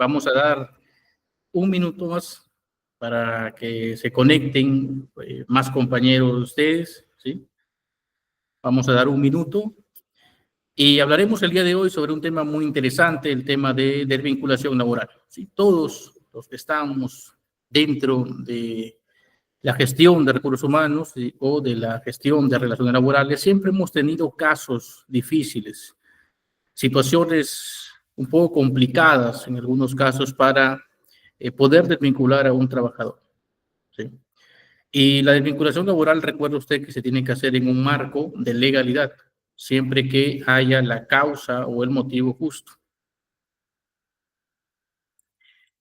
Vamos a dar un minuto más para que se conecten más compañeros de ustedes, ¿sí? Vamos a dar un minuto y hablaremos el día de hoy sobre un tema muy interesante, el tema de desvinculación laboral, ¿sí? Todos los que estamos dentro de la gestión de recursos humanos, ¿sí? O de la gestión de relaciones laborales, siempre hemos tenido casos difíciles, situaciones un poco complicadas en algunos casos para poder desvincular a un trabajador, ¿sí? Y la desvinculación laboral, recuerde usted que se tiene que hacer en un marco de legalidad, siempre que haya la causa o el motivo justo.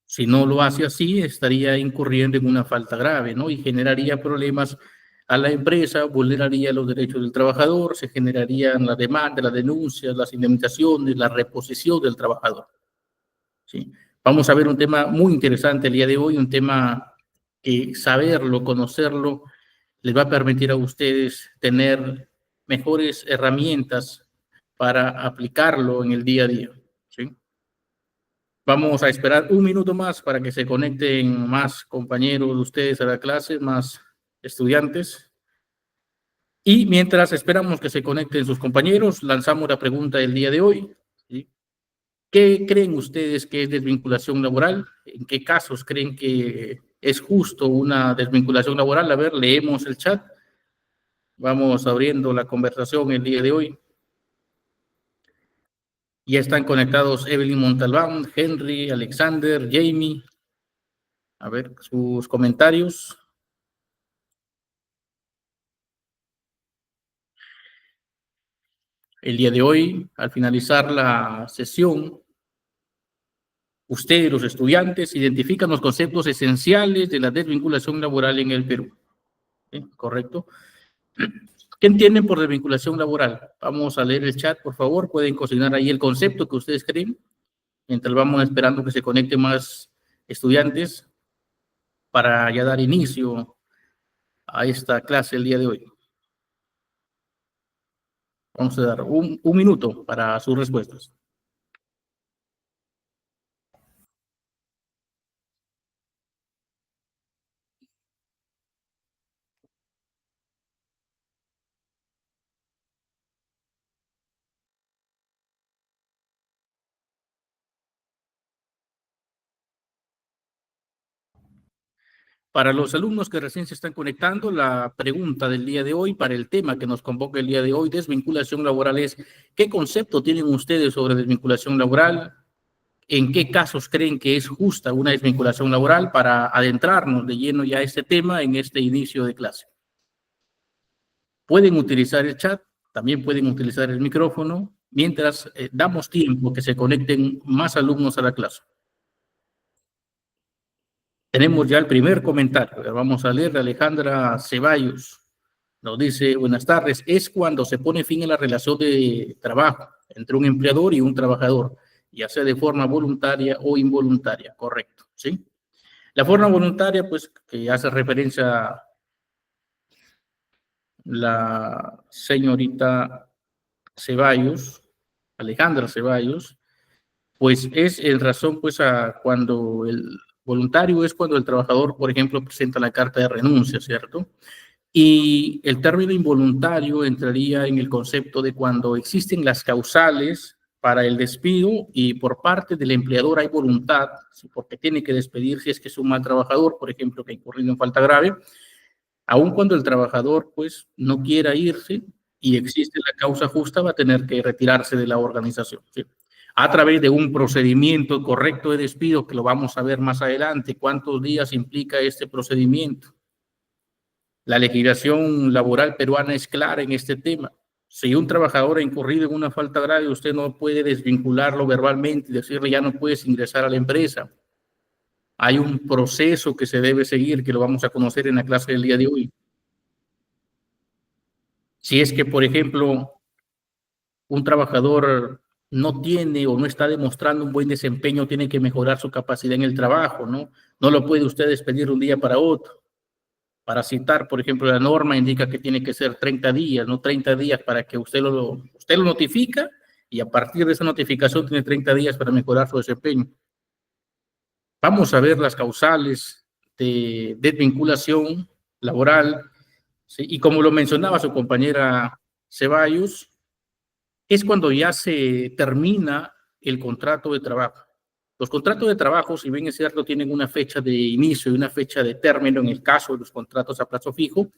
Si no lo hace así, estaría incurriendo en una falta grave, ¿no? Y generaría problemas a la empresa, vulneraría los derechos del trabajador, se generarían las demandas, las denuncias, las indemnizaciones, la reposición del trabajador, ¿sí? Vamos a ver un tema muy interesante el día de hoy, un tema que saberlo, conocerlo, les va a permitir a ustedes tener mejores herramientas para aplicarlo en el día a día, ¿sí? Vamos a esperar un minuto más para que se conecten más compañeros de ustedes a la clase, más estudiantes. Y mientras esperamos que se conecten sus compañeros, lanzamos la pregunta del día de hoy, ¿sí? ¿Qué creen ustedes que es desvinculación laboral? ¿En qué casos creen que es justo una desvinculación laboral? A ver, leemos el chat. Vamos abriendo la conversación el día de hoy. Ya están conectados Evelyn Montalbán, Henry, Alexander, Jamie. A ver sus comentarios. El día de hoy, al finalizar la sesión, ustedes, los estudiantes, identifican los conceptos esenciales de la desvinculación laboral en el Perú. ¿Sí? ¿Correcto? ¿Qué entienden por desvinculación laboral? Vamos a leer el chat, por favor. Pueden consignar ahí el concepto que ustedes creen, mientras vamos esperando que se conecten más estudiantes para ya dar inicio a esta clase el día de hoy. Vamos a dar un minuto para sus respuestas. Para los alumnos que recién se están conectando, la pregunta del día de hoy, para el tema que nos convoca el día de hoy, desvinculación laboral, es ¿qué concepto tienen ustedes sobre desvinculación laboral? ¿En qué casos creen que es justa una desvinculación laboral? Para adentrarnos de lleno ya a este tema en este inicio de clase. Pueden utilizar el chat, también pueden utilizar el micrófono, mientras damos tiempo que se conecten más alumnos a la clase. Tenemos ya el primer comentario. Vamos a leer de Alejandra Ceballos. Nos dice, buenas tardes, es cuando se pone fin a la relación de trabajo entre un empleador y un trabajador, ya sea de forma voluntaria o involuntaria, correcto, ¿sí? La forma voluntaria, pues, que hace referencia la señorita Ceballos, Alejandra Ceballos, pues es en razón, pues, a cuando el voluntario es cuando el trabajador, por ejemplo, presenta la carta de renuncia, ¿cierto? Y el término involuntario entraría en el concepto de cuando existen las causales para el despido y por parte del empleador hay voluntad, porque tiene que despedir si es que es un mal trabajador, por ejemplo, que ha incurrido en falta grave, aun cuando el trabajador pues no quiera irse y existe la causa justa, va a tener que retirarse de la organización, ¿sí? A través de un procedimiento correcto de despido, que lo vamos a ver más adelante, cuántos días implica este procedimiento. La legislación laboral peruana es clara en este tema. Si un trabajador ha incurrido en una falta grave, usted no puede desvincularlo verbalmente y decirle ya no puedes ingresar a la empresa. Hay un proceso que se debe seguir, que lo vamos a conocer en la clase del día de hoy. Si es que, por ejemplo, un trabajador no tiene o no está demostrando un buen desempeño, tiene que mejorar su capacidad en el trabajo, ¿no? No lo puede usted despedir de un día para otro. Para citar, por ejemplo, la norma indica que tiene que ser 30 días, no 30 días para que usted lo notifica y a partir de esa notificación tiene 30 días para mejorar su desempeño. Vamos a ver las causales de desvinculación laboral, ¿sí? Y como lo mencionaba su compañera Ceballos, es cuando ya se termina el contrato de trabajo. Los contratos de trabajo, si bien es cierto, tienen una fecha de inicio y una fecha de término en el caso de los contratos a plazo fijo,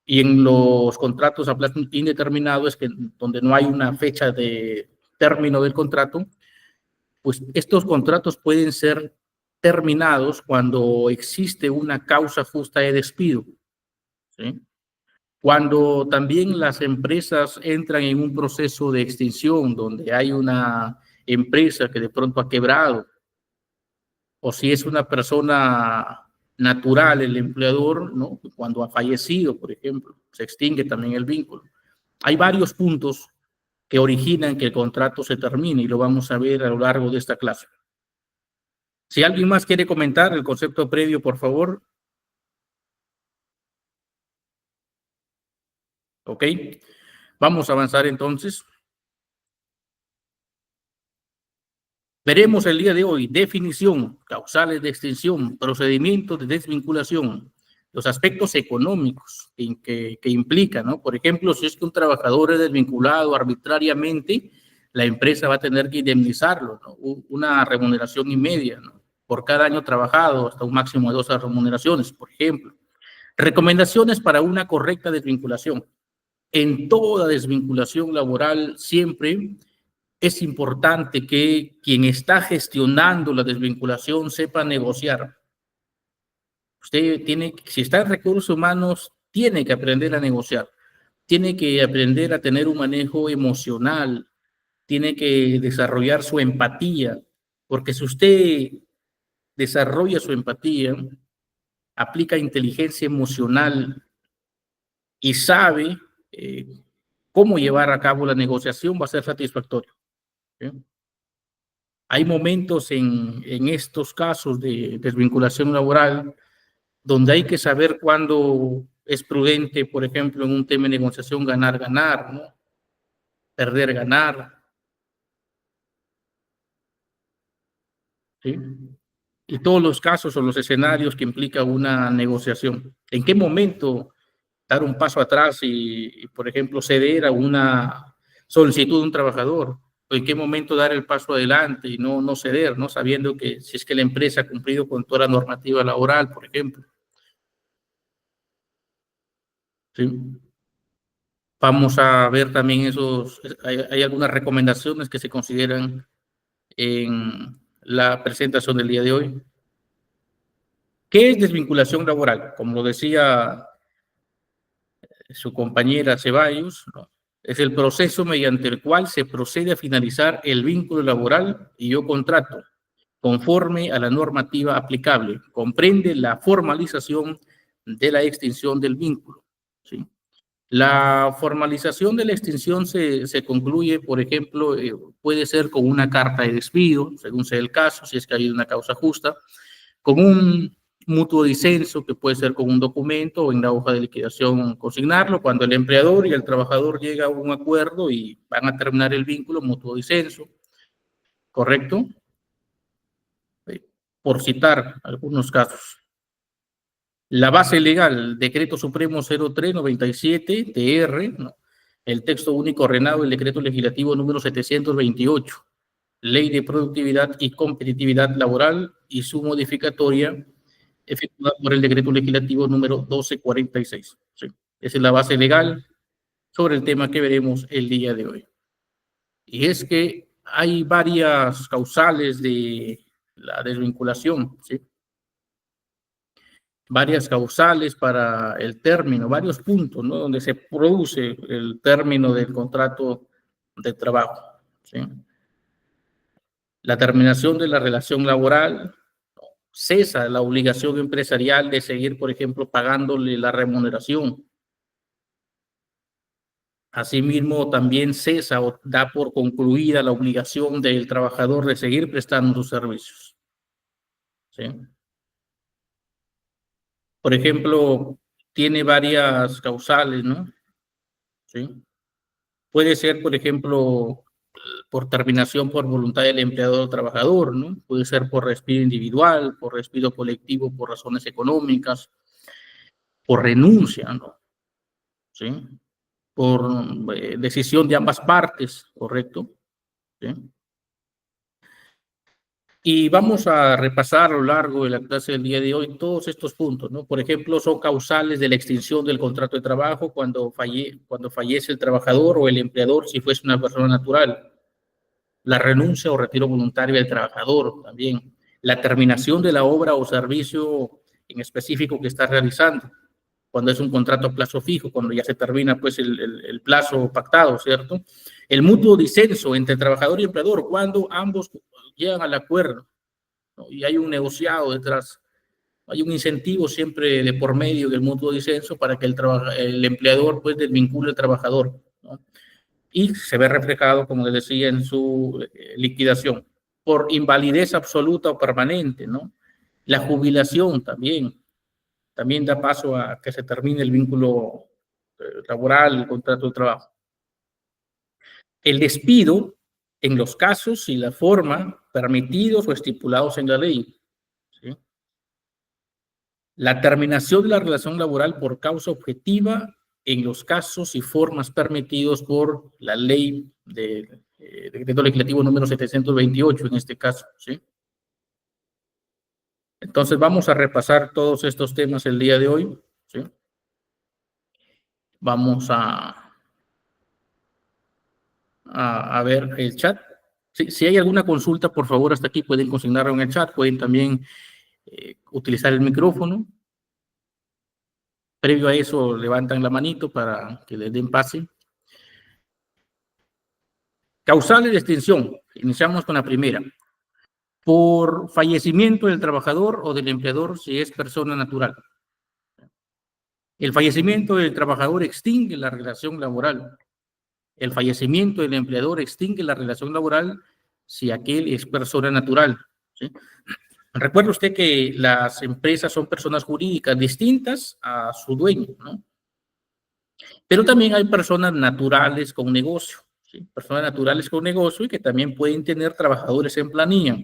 y en los contratos a plazo indeterminado es que donde no hay una fecha de término del contrato, pues estos contratos pueden ser terminados cuando existe una causa justa de despido, ¿sí? Cuando también las empresas entran en un proceso de extinción, donde hay una empresa que de pronto ha quebrado, o si es una persona natural el empleador, ¿no? Cuando ha fallecido, por ejemplo, se extingue también el vínculo. Hay varios puntos que originan que el contrato se termine y lo vamos a ver a lo largo de esta clase. Si alguien más quiere comentar el concepto previo, por favor. Ok, vamos a avanzar entonces. Veremos el día de hoy definición, causales de extinción, procedimientos de desvinculación, los aspectos económicos que implica, ¿no? Por ejemplo, si es que un trabajador es desvinculado arbitrariamente, la empresa va a tener que indemnizarlo, ¿no? Una remuneración inmedia, ¿no? Por cada año trabajado, hasta un máximo de 2 remuneraciones, por ejemplo. Recomendaciones para una correcta desvinculación. En toda desvinculación laboral siempre es importante que quien está gestionando la desvinculación sepa negociar. Usted tiene, si está en recursos humanos, tiene que aprender a negociar, tiene que aprender a tener un manejo emocional, tiene que desarrollar su empatía, porque si usted desarrolla su empatía, aplica inteligencia emocional y sabe cómo llevar a cabo la negociación, va a ser satisfactorio, ¿sí? Hay momentos en estos casos de desvinculación laboral donde hay que saber cuándo es prudente, por ejemplo, en un tema de negociación, ganar, ganar, ¿no? Perder, ganar, ¿sí? Y todos los casos o los escenarios que implica una negociación. ¿En qué momento dar un paso atrás y, por ejemplo, ceder a una solicitud de un trabajador? ¿O en qué momento dar el paso adelante y no ceder, ¿no? Sabiendo que si es que la empresa ha cumplido con toda la normativa laboral, por ejemplo, ¿sí? Vamos a ver también esos, hay algunas recomendaciones que se consideran en la presentación del día de hoy. ¿Qué es desvinculación laboral? Como lo decía su compañera Ceballos, ¿no? Es el proceso mediante el cual se procede a finalizar el vínculo laboral y o contrato conforme a la normativa aplicable. Comprende la formalización de la extinción del vínculo, ¿sí? La formalización de la extinción se concluye, por ejemplo, puede ser con una carta de despido, según sea el caso, si es que hay una causa justa, con un mutuo disenso, que puede ser con un documento o en la hoja de liquidación consignarlo, cuando el empleador y el trabajador llegan a un acuerdo y van a terminar el vínculo, mutuo disenso, ¿correcto? Por citar algunos casos. La base legal, Decreto Supremo 0397, TR, ¿no? El texto único ordenado, el Decreto Legislativo número 728, Ley de Productividad y Competitividad Laboral y su modificatoria efectuada por el Decreto Legislativo número 1246. ¿Sí? Esa es la base legal sobre el tema que veremos el día de hoy. Y es que hay varias causales de la desvinculación, ¿sí? Varias causales para el término, varios puntos, ¿no? Donde se produce el término del contrato de trabajo, ¿sí? La terminación de la relación laboral, cesa la obligación empresarial de seguir, por ejemplo, pagándole la remuneración. Asimismo, también cesa o da por concluida la obligación del trabajador de seguir prestando sus servicios, ¿sí? Por ejemplo, tiene varias causales, ¿no? ¿Sí? Puede ser, por ejemplo, por terminación por voluntad del empleador o trabajador, ¿no? Puede ser por despido individual, por despido colectivo, por razones económicas, por renuncia, ¿no? ¿Sí? Por decisión de ambas partes, ¿correcto? ¿Sí? Y vamos a repasar a lo largo de la clase del día de hoy todos estos puntos, ¿no? Por ejemplo, son causales de la extinción del contrato de trabajo cuando fallece el trabajador o el empleador si fuese una persona natural. La renuncia o retiro voluntario del trabajador también. La terminación de la obra o servicio en específico que está realizando. Cuando es un contrato a plazo fijo, cuando ya se termina pues el plazo pactado, ¿cierto? El mutuo disenso entre trabajador y empleador, cuando ambos llegan al acuerdo, ¿no? Y hay un negociado detrás, hay un incentivo siempre de por medio del mutuo disenso para que el empleador pues desvincule al trabajador, ¿no? Y se ve reflejado, como les decía, en su liquidación por invalidez absoluta o permanente, ¿no? La jubilación también da paso a que se termine el vínculo laboral, el contrato de trabajo. El despido en los casos y la forma permitidos o estipulados en la ley, ¿sí? La terminación de la relación laboral por causa objetiva en los casos y formas permitidos por la ley de decreto legislativo número 728 en este caso, ¿sí? Entonces vamos a repasar todos estos temas el día de hoy, ¿sí? Vamos a ver el chat. Si hay alguna consulta, por favor, hasta aquí pueden consignarlo en el chat, pueden también utilizar el micrófono. Previo a eso, levantan la manito para que les den pase. Causales de extinción. Iniciamos con la primera. Por fallecimiento del trabajador o del empleador si es persona natural. El fallecimiento del trabajador extingue la relación laboral. El fallecimiento del empleador extingue la relación laboral si aquel es persona natural, ¿sí? Recuerde usted que las empresas son personas jurídicas distintas a su dueño, ¿no? Pero también hay personas naturales con negocio, ¿sí? Personas naturales con negocio y que también pueden tener trabajadores en planilla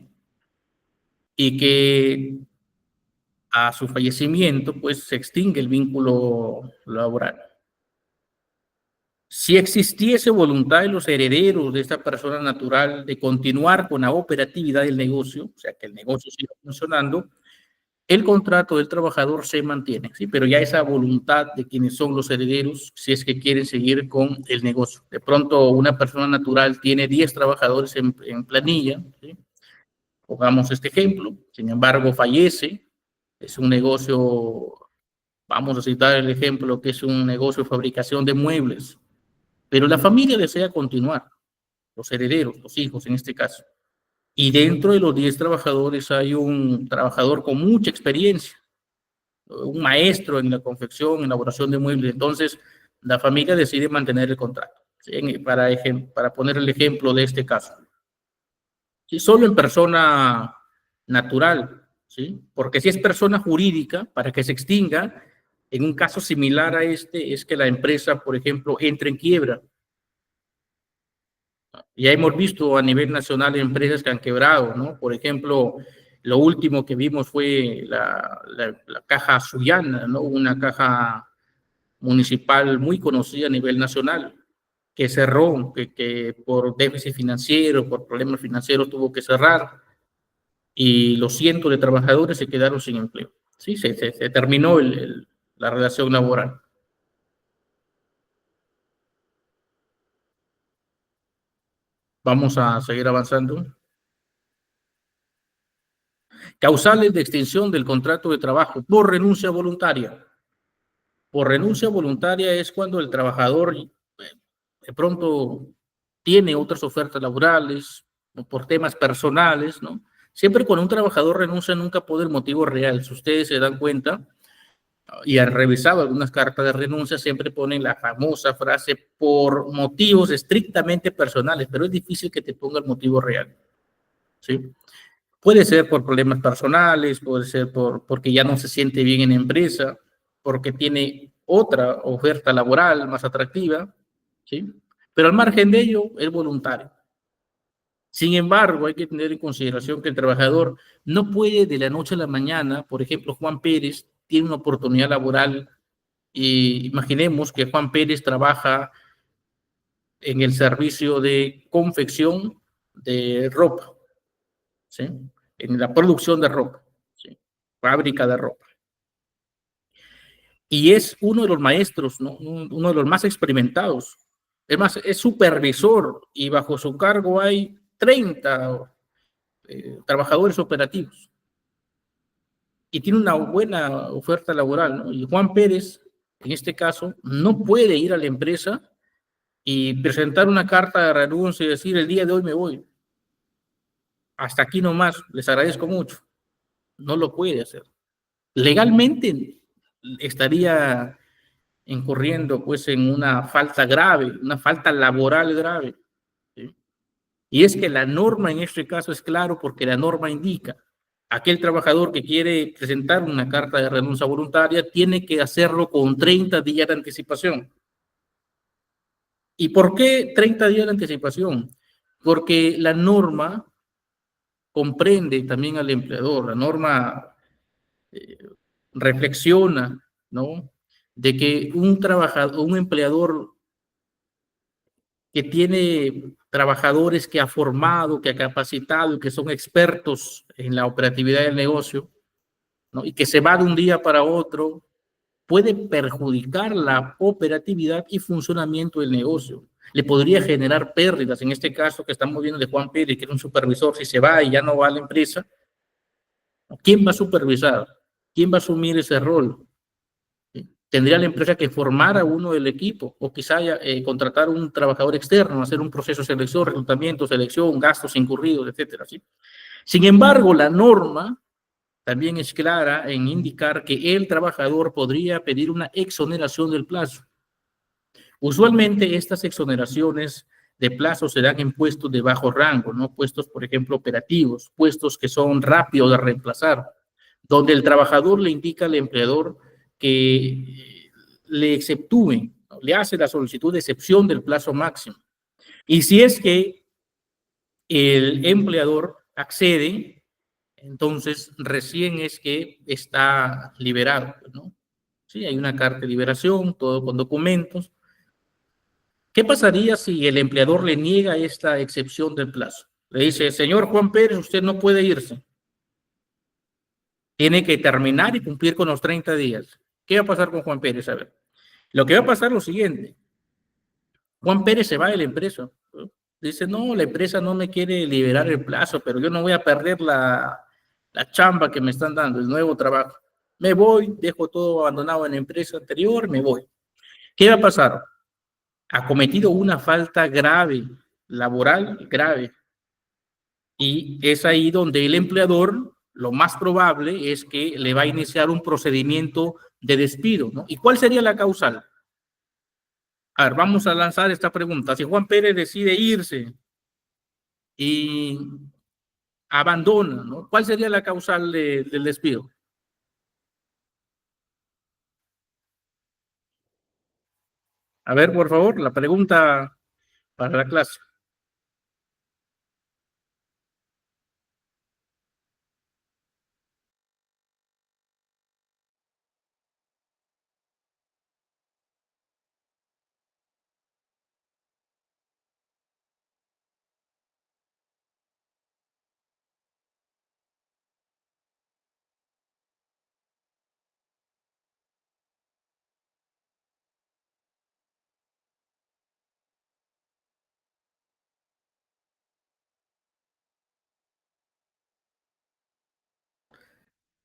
y que a su fallecimiento pues se extingue el vínculo laboral. Si existiese voluntad de los herederos de esta persona natural de continuar con la operatividad del negocio, o sea, que el negocio siga funcionando, el contrato del trabajador se mantiene, ¿sí? Pero ya esa voluntad de quienes son los herederos, si es que quieren seguir con el negocio. De pronto, una persona natural tiene 10 trabajadores en planilla, ¿sí? Pongamos este ejemplo, sin embargo, fallece, es un negocio, vamos a citar el ejemplo, que es un negocio de fabricación de muebles, pero la familia desea continuar, los herederos, los hijos en este caso. Y dentro de los 10 trabajadores hay un trabajador con mucha experiencia, un maestro en la confección, elaboración de muebles. Entonces, la familia decide mantener el contrato, ¿sí? Para poner el ejemplo de este caso. ¿Sí? Solo en persona natural, ¿sí? Porque si es persona jurídica, para que se extinga, en un caso similar a este, es que la empresa, por ejemplo, entre en quiebra. Ya hemos visto a nivel nacional empresas que han quebrado, ¿no? Por ejemplo, lo último que vimos fue la Caja Sullana, ¿no? Una caja municipal muy conocida a nivel nacional, que cerró, que por déficit financiero, por problemas financieros tuvo que cerrar y los cientos de trabajadores se quedaron sin empleo. Sí, se terminó la relación laboral. Vamos a seguir avanzando. Causales de extinción del contrato de trabajo por renuncia voluntaria. Por renuncia voluntaria es cuando el trabajador de pronto tiene otras ofertas laborales o por temas personales, ¿no? Siempre cuando un trabajador renuncia nunca pone el motivo real. Si ustedes se dan cuenta y han revisado algunas cartas de renuncia, siempre ponen la famosa frase por motivos estrictamente personales, pero es difícil que te ponga el motivo real, ¿sí? Puede ser por problemas personales, puede ser porque ya no se siente bien en la empresa, porque tiene otra oferta laboral más atractiva, ¿sí? Pero al margen de ello, es voluntario. Sin embargo, hay que tener en consideración que el trabajador no puede de la noche a la mañana, por ejemplo, Juan Pérez tiene una oportunidad laboral y imaginemos que Juan Pérez trabaja en el servicio de confección de ropa, ¿sí? En la producción de ropa, ¿sí? Fábrica de ropa. Y es uno de los maestros, ¿no? Uno de los más experimentados. Es más, es supervisor y bajo su cargo hay 30 trabajadores operativos y tiene una buena oferta laboral, ¿no? Y Juan Pérez, en este caso, no puede ir a la empresa y presentar una carta de renuncia y decir el día de hoy me voy. Hasta aquí nomás, les agradezco mucho. No lo puede hacer. Legalmente estaría incurriendo pues en una falta grave, una falta laboral grave, ¿sí? Y es que la norma en este caso es claro porque la norma indica aquel trabajador que quiere presentar una carta de renuncia voluntaria tiene que hacerlo con 30 días de anticipación. ¿Y por qué 30 días de anticipación? Porque la norma comprende también al empleador, la norma eh, reflexiona, ¿no? De que un trabajador, un empleador que tiene trabajadores que ha formado, que ha capacitado y que son expertos en la operatividad del negocio, ¿no? Y que se va de un día para otro, puede perjudicar la operatividad y funcionamiento del negocio. Le podría generar pérdidas, en este caso que estamos viendo de Juan Pérez, que era un supervisor, si se va y ya no va a la empresa, ¿quién va a supervisar? ¿Quién va a asumir ese rol? Tendría la empresa que formar a uno del equipo o quizá contratar a un trabajador externo, hacer un proceso de selección, reclutamiento, selección, gastos incurridos, etcétera, ¿sí? Sin embargo, la norma también es clara en indicar que el trabajador podría pedir una exoneración del plazo. Usualmente estas exoneraciones de plazo se dan en puestos de bajo rango, ¿no? Puestos, por ejemplo, operativos, puestos que son rápidos de reemplazar, donde el trabajador le indica al empleador que le exceptúen, ¿no? Le hace la solicitud de excepción del plazo máximo. Y si es que el empleador accede, entonces recién es que está liberado, ¿no? Sí, hay una carta de liberación, todo con documentos. ¿Qué pasaría si el empleador le niega esta excepción del plazo? Le dice, señor Juan Pérez, usted no puede irse. Tiene que terminar y cumplir con los 30 días. ¿Qué va a pasar con Juan Pérez? A ver, lo que va a pasar es lo siguiente. Juan Pérez se va de la empresa. Dice, no, la empresa no me quiere liberar el plazo, pero yo no voy a perder la chamba que me están dando, el nuevo trabajo. Me voy, dejo todo abandonado en la empresa anterior, me voy. ¿Qué va a pasar? Ha cometido una falta grave, laboral grave. Y es ahí donde el empleador, lo más probable es que le va a iniciar un procedimiento de despido, ¿no? ¿Y cuál sería la causal? A ver, vamos a lanzar esta pregunta. Si Juan Pérez decide irse y abandona, ¿no? ¿Cuál sería la causal del despido? A ver, por favor, la pregunta para la clase.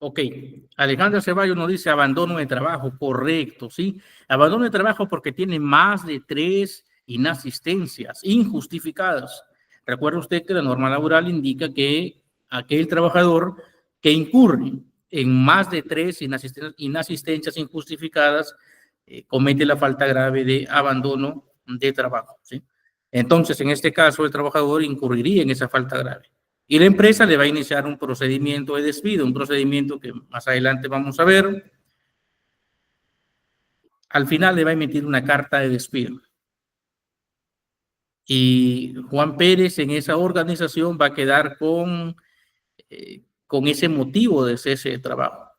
Ok, Alejandra Ceballos nos dice abandono de trabajo, correcto, ¿sí? Abandono de trabajo porque tiene más de 3 inasistencias injustificadas. Recuerda usted que la norma laboral indica que aquel trabajador que incurre en más de 3 inasistencias injustificadas comete la falta grave de abandono de trabajo, ¿sí? Entonces, en este caso, el trabajador incurriría en esa falta grave. Y la empresa le va a iniciar un procedimiento de despido, un procedimiento que más adelante vamos a ver. Al final le va a emitir una carta de despido. Y Juan Pérez en esa organización va a quedar con ese motivo de cese de trabajo.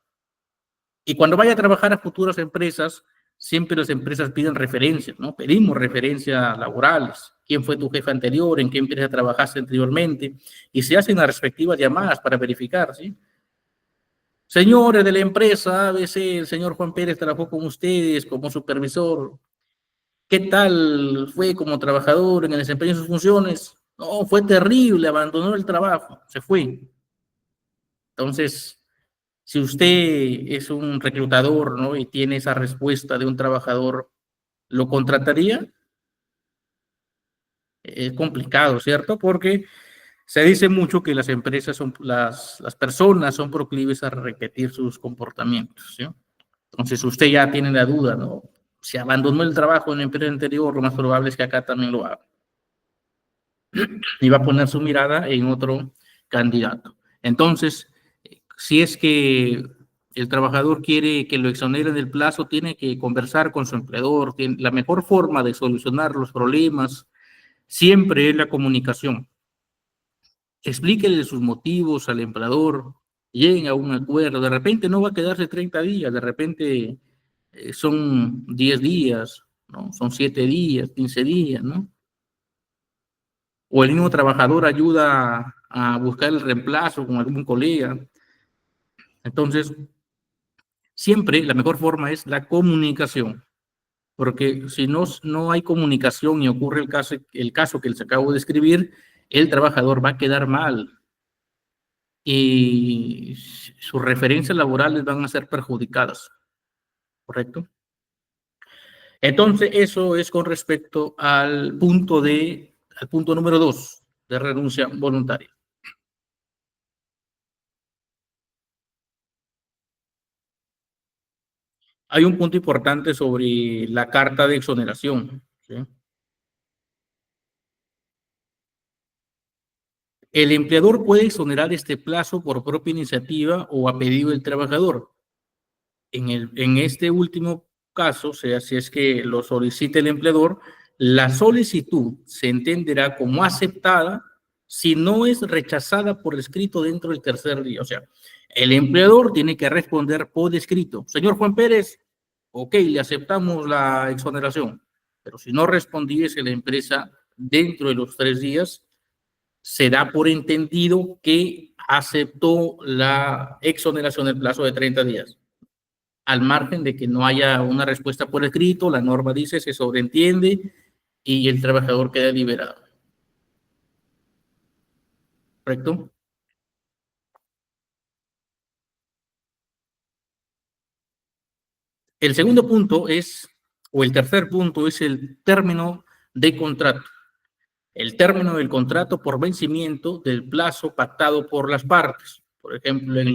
Y cuando vaya a trabajar a futuras empresas, siempre las empresas piden referencias, ¿no? Pedimos referencias laborales. ¿Quién fue tu jefe anterior? ¿En qué empresa trabajaste anteriormente? Y se hacen las respectivas llamadas para verificar, ¿sí? Señores de la empresa ABC, el señor Juan Pérez trabajó con ustedes como supervisor. ¿Qué tal fue como trabajador en el desempeño de sus funciones? No, fue terrible, abandonó el trabajo, se fue. Entonces, si usted es un reclutador, ¿no? Y tiene esa respuesta de un trabajador, ¿lo contrataría? Es complicado, ¿cierto? Porque se dice mucho que las empresas las personas son proclives a repetir sus comportamientos, ¿sí? Entonces usted ya tiene la duda, ¿no? Si abandonó el trabajo en la empresa anterior, lo más probable es que acá también lo haga. Y va a poner su mirada en otro candidato. Entonces, si es que el trabajador quiere que lo exoneren del plazo, tiene que conversar con su empleador. La mejor forma de solucionar los problemas siempre es la comunicación. Explíquele sus motivos al empleador, lleguen a un acuerdo. De repente no va a quedarse 30 días, de repente son 10 días, ¿no? Son 7 días, 15 días, ¿no? O el mismo trabajador ayuda a buscar el reemplazo con algún colega. Entonces, siempre la mejor forma es la comunicación, porque si no hay comunicación y ocurre el caso que les acabo de escribir, el trabajador va a quedar mal y sus referencias laborales van a ser perjudicadas, ¿correcto? Entonces, eso es con respecto al punto número 2 de renuncia voluntaria. Hay un punto importante sobre la carta de exoneración, ¿sí? El empleador puede exonerar este plazo por propia iniciativa o a pedido del trabajador. En este último caso, o sea, si es que lo solicita el empleador, la solicitud se entenderá como aceptada si no es rechazada por escrito dentro del tercer día. O sea, el empleador tiene que responder por escrito. Señor Juan Pérez, ok, le aceptamos la exoneración, pero si no respondiese la empresa dentro de los 3 días, se da por entendido que aceptó la exoneración del plazo de 30 días. Al margen de que no haya una respuesta por escrito, la norma dice se sobreentiende y el trabajador queda liberado. ¿Correcto? El segundo punto es, o el tercer punto es el término de contrato. El término del contrato por vencimiento del plazo pactado por las partes. Por ejemplo, en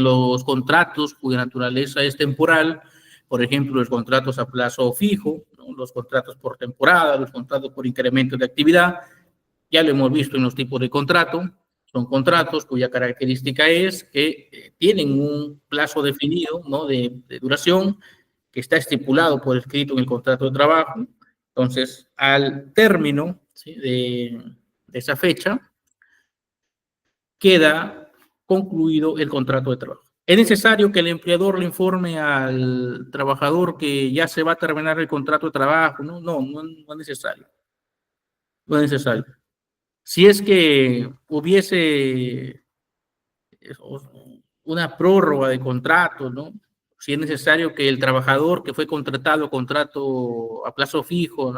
los contratos cuya naturaleza es temporal, por ejemplo, los contratos a plazo fijo, ¿no? Los contratos por temporada, los contratos por incremento de actividad, ya lo hemos visto en los tipos de contrato, son contratos cuya característica es que tienen un plazo definido, ¿no? de duración que está estipulado por escrito en el contrato de trabajo. Entonces, al término, ¿sí? de esa fecha, queda concluido el contrato de trabajo. ¿Es necesario que el empleador le informe al trabajador que ya se va a terminar el contrato de trabajo? No es necesario. No es necesario. Si es que hubiese una prórroga de contrato, ¿no? Si es necesario que el trabajador que fue contratado, contrato a plazo fijo,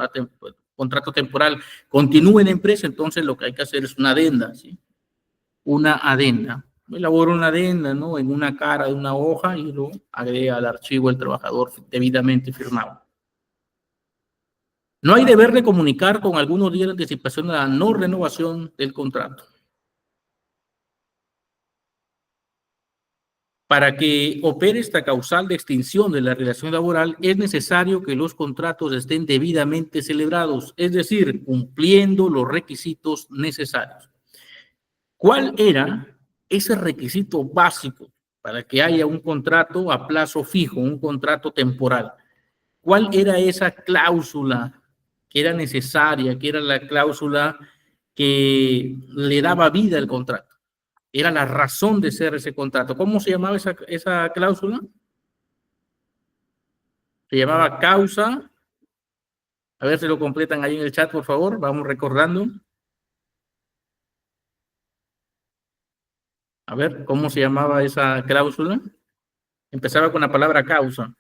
contrato temporal, continúe en la empresa, entonces lo que hay que hacer es una adenda, ¿sí? Una adenda. Elabora una adenda, ¿no? En una cara de una hoja y lo agrega al archivo el trabajador debidamente firmado. No hay deber de comunicar con algunos días de anticipación a la no renovación del contrato. Para que opere esta causal de extinción de la relación laboral, es necesario que los contratos estén debidamente celebrados, es decir, cumpliendo los requisitos necesarios. ¿Cuál era ese requisito básico para que haya un contrato a plazo fijo, un contrato temporal? ¿Cuál era esa cláusula que era necesaria, que era la cláusula que le daba vida al contrato. Era la razón de ser ese contrato. ¿Cómo se llamaba esa cláusula? Se llamaba causa. A ver si lo completan ahí en el chat, por favor. Vamos recordando. A ver, ¿cómo se llamaba esa cláusula? Empezaba con la palabra causa.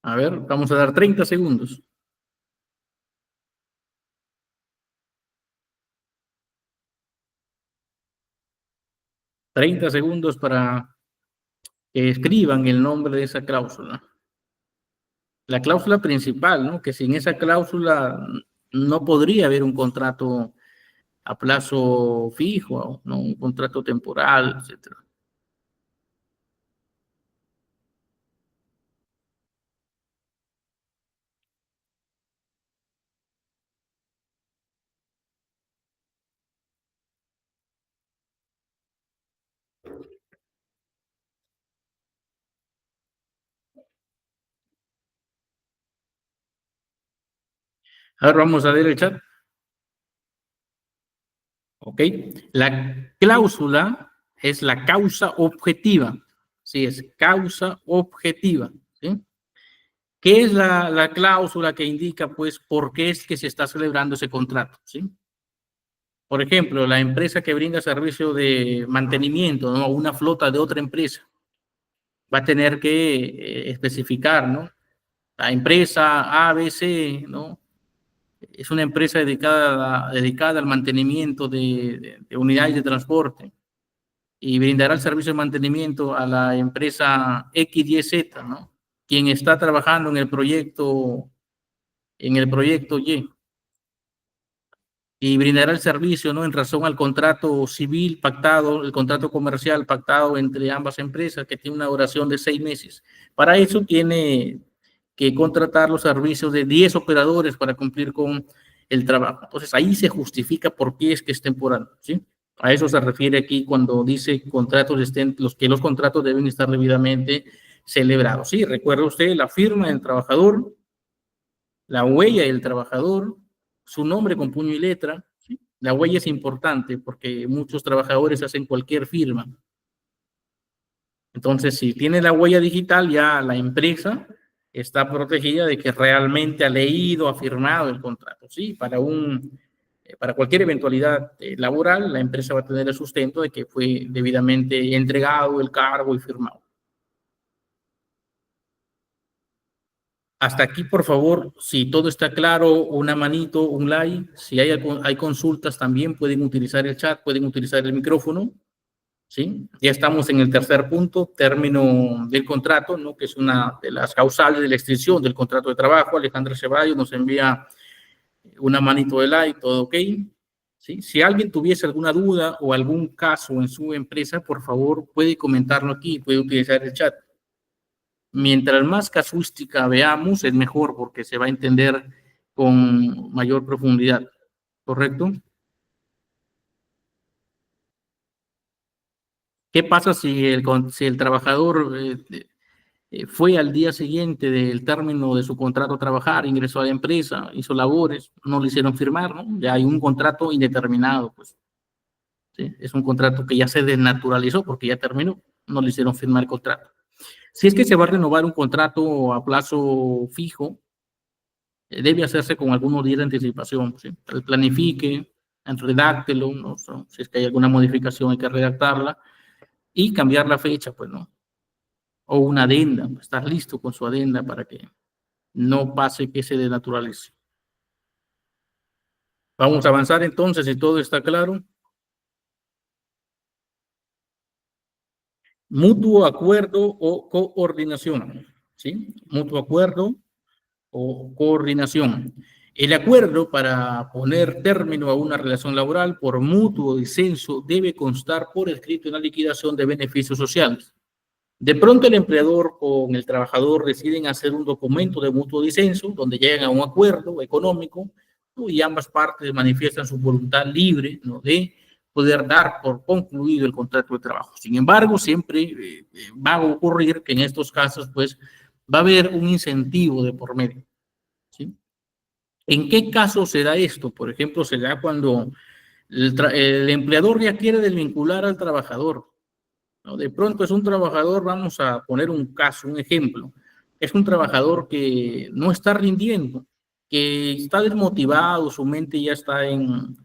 A ver, vamos a dar 30 segundos. 30 segundos para que escriban el nombre de esa cláusula. La cláusula principal, ¿no? Que sin esa cláusula no podría haber un contrato a plazo fijo, ¿no? Un contrato temporal, etcétera. A ver, vamos a ver el chat. ¿Ok? La cláusula es la causa objetiva. Sí, es causa objetiva. ¿Sí? ¿Qué es la cláusula que indica, pues, por qué es que se está celebrando ese contrato? ¿Sí? Por ejemplo, la empresa que brinda servicio de mantenimiento, ¿no? Una flota de otra empresa va a tener que especificar, ¿no? La empresa ABC, ¿no? Es una empresa dedicada al mantenimiento de unidades de transporte y brindará el servicio de mantenimiento a la empresa XYZ, ¿no? Quien está trabajando en el proyecto Y, y brindará el servicio, ¿no? En razón al contrato civil pactado, el contrato comercial pactado entre ambas empresas, que tiene una duración de 6 meses. Para eso tiene que contratar los servicios de 10 operadores para cumplir con el trabajo. Entonces, ahí se justifica por qué es que es temporal, ¿sí? A eso se refiere aquí cuando dice contratos que los contratos deben estar debidamente celebrados. Sí, recuerda usted la firma del trabajador, la huella del trabajador, su nombre con puño y letra. ¿Sí? La huella es importante porque muchos trabajadores hacen cualquier firma. Entonces, si tiene la huella digital, ya la empresa está protegida de que realmente ha leído, ha firmado el contrato. Sí, para cualquier eventualidad laboral, la empresa va a tener el sustento de que fue debidamente entregado el cargo y firmado. Hasta aquí, por favor, si todo está claro, una manito, un like. Si hay consultas, también pueden utilizar el chat, pueden utilizar el micrófono. ¿Sí? Ya estamos en el tercer punto, término del contrato, ¿no? Que es una de las causales de la extinción del contrato de trabajo. Alejandra Ceballos nos envía una manito de like, todo ok. ¿Sí? Si alguien tuviese alguna duda o algún caso en su empresa, por favor, puede comentarlo aquí, puede utilizar el chat. Mientras más casuística veamos, es mejor porque se va a entender con mayor profundidad. ¿Correcto? ¿Qué pasa si el trabajador fue al día siguiente del término de su contrato a trabajar, ingresó a la empresa, hizo labores, no le hicieron firmar, ¿no? Ya hay un contrato indeterminado, pues. ¿Sí? Es un contrato que ya se desnaturalizó porque ya terminó, no le hicieron firmar el contrato. Si es que se va a renovar un contrato a plazo fijo, debe hacerse con algunos días de anticipación, ¿sí? Planifique, redáctelo, ¿no? Si es que hay alguna modificación hay que redactarla y cambiar la fecha, pues, ¿no? O una adenda, pues, estar listo con su adenda para que no pase que se denaturalice. Vamos a avanzar entonces, si todo está claro. Mutuo acuerdo o coordinación, ¿sí? Mutuo acuerdo o coordinación. El acuerdo para poner término a una relación laboral por mutuo disenso debe constar por escrito en la liquidación de beneficios sociales. De pronto el empleador con el trabajador deciden hacer un documento de mutuo disenso donde llegan a un acuerdo económico, ¿no? Y ambas partes manifiestan su voluntad libre, ¿no? De poder dar por concluido el contrato de trabajo. Sin embargo, siempre va a ocurrir que en estos casos, pues, va a haber un incentivo de por medio, ¿sí? ¿En qué caso se da esto? Por ejemplo, se da cuando el empleador ya quiere desvincular al trabajador, ¿no? De pronto es un trabajador, vamos a poner un caso, un ejemplo, es un trabajador que no está rindiendo, que está desmotivado, su mente ya está en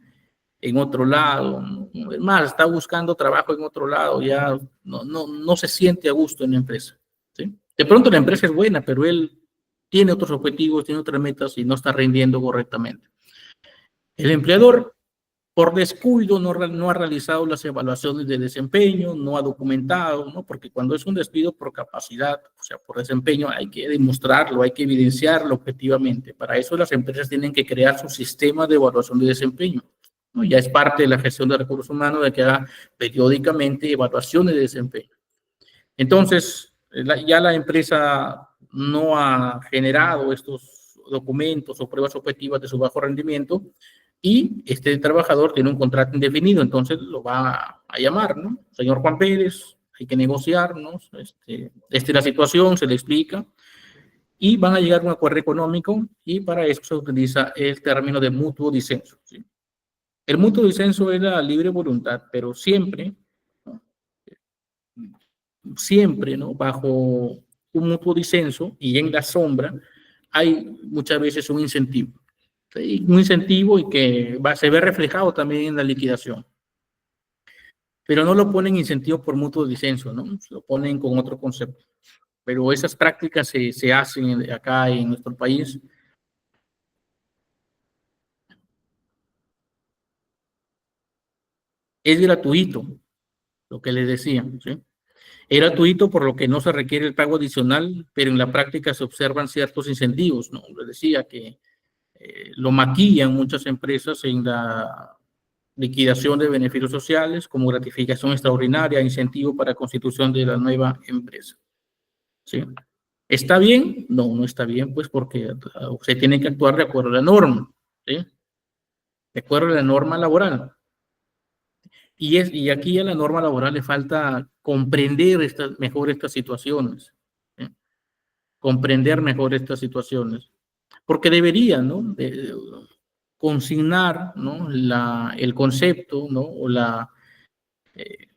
otro lado, es más, está buscando trabajo en otro lado, ya no se siente a gusto en la empresa, ¿sí? De pronto la empresa es buena, pero él tiene otros objetivos, tiene otras metas y no está rindiendo correctamente. El empleador, por descuido, no ha realizado las evaluaciones de desempeño, no ha documentado, ¿no? Porque cuando es un despido por capacidad, o sea, por desempeño, hay que demostrarlo, hay que evidenciarlo objetivamente. Para eso las empresas tienen que crear su sistema de evaluación de desempeño, ¿no? Ya es parte de la gestión de recursos humanos de que haga periódicamente evaluaciones de desempeño. Entonces, ya la empresa no ha generado estos documentos o pruebas objetivas de su bajo rendimiento y este trabajador tiene un contrato indefinido, entonces lo va a llamar, ¿no? Señor Juan Pérez, hay que negociarnos, esta es la situación, se le explica y van a llegar a un acuerdo económico y para eso se utiliza el término de mutuo disenso, ¿sí? El mutuo disenso es la libre voluntad, pero siempre, ¿no? Siempre, ¿no? Bajo un mutuo disenso y en la sombra hay muchas veces un incentivo, ¿sí? Un incentivo y que se ve reflejado también en la liquidación. Pero no lo ponen incentivo por mutuo disenso, ¿no? Lo ponen con otro concepto. Pero esas prácticas se hacen acá en nuestro país. Es gratuito, lo que les decía, ¿sí? Es gratuito por lo que no se requiere el pago adicional, pero en la práctica se observan ciertos incentivos, ¿no? Les decía que lo maquillan muchas empresas en la liquidación de beneficios sociales como gratificación extraordinaria, incentivo para constitución de la nueva empresa, ¿sí? ¿Está bien? No, no está bien, pues porque se tiene que actuar de acuerdo a la norma, ¿sí? De acuerdo a la norma laboral. Y aquí a la norma laboral le falta comprender mejor estas situaciones, ¿sí? Comprender mejor estas situaciones. Porque debería, ¿no? Consignar, ¿no? El concepto, ¿no? O eh,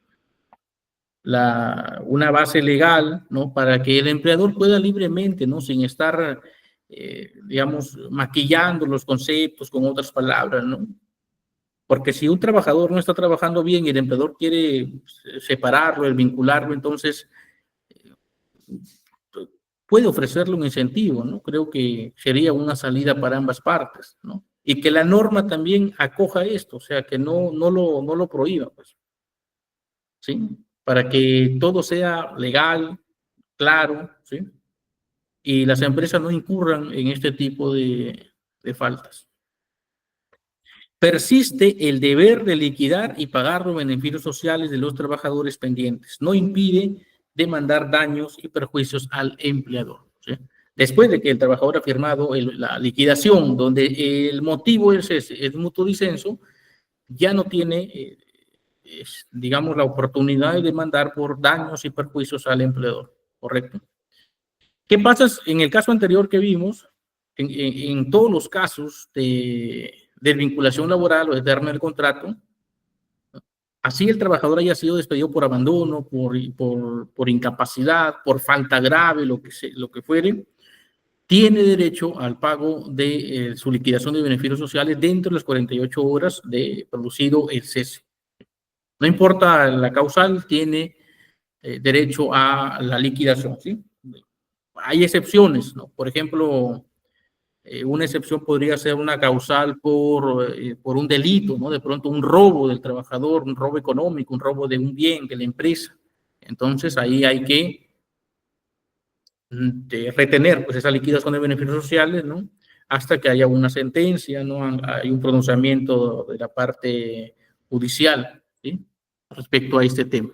una base legal, ¿no? Para que el empleador pueda libremente, ¿no? Sin estar, digamos, maquillando los conceptos con otras palabras, ¿no? Porque si un trabajador no está trabajando bien y el empleador quiere separarlo, el vincularlo, entonces puede ofrecerle un incentivo, ¿no? Creo que sería una salida para ambas partes, ¿no? Y que la norma también acoja esto, o sea, que no lo prohíba, pues, ¿sí? Para que todo sea legal, claro, ¿sí? Y las empresas no incurran en este tipo de faltas. Persiste el deber de liquidar y pagar los beneficios sociales de los trabajadores pendientes. No impide demandar daños y perjuicios al empleador, ¿sí? Después de que el trabajador ha firmado la liquidación, donde el motivo es mutuo disenso, ya no tiene, digamos, la oportunidad de demandar por daños y perjuicios al empleador, ¿correcto? ¿Qué pasa en el caso anterior que vimos? En todos los casos de vinculación laboral o de término del contrato, así el trabajador haya sido despedido por abandono, por incapacidad, por falta grave, lo que fuere, tiene derecho al pago de su liquidación de beneficios sociales dentro de las 48 horas de producido el cese. No importa la causal, tiene derecho a la liquidación, ¿sí? Hay excepciones, ¿no? Por ejemplo, una excepción podría ser una causal por un delito, ¿no? De pronto un robo del trabajador, un robo económico, un robo de un bien de la empresa. Entonces ahí hay que retener pues esa liquidación de beneficios sociales, ¿no? Hasta que haya una sentencia, ¿no? Hay un pronunciamiento de la parte judicial, ¿sí? Respecto a este tema.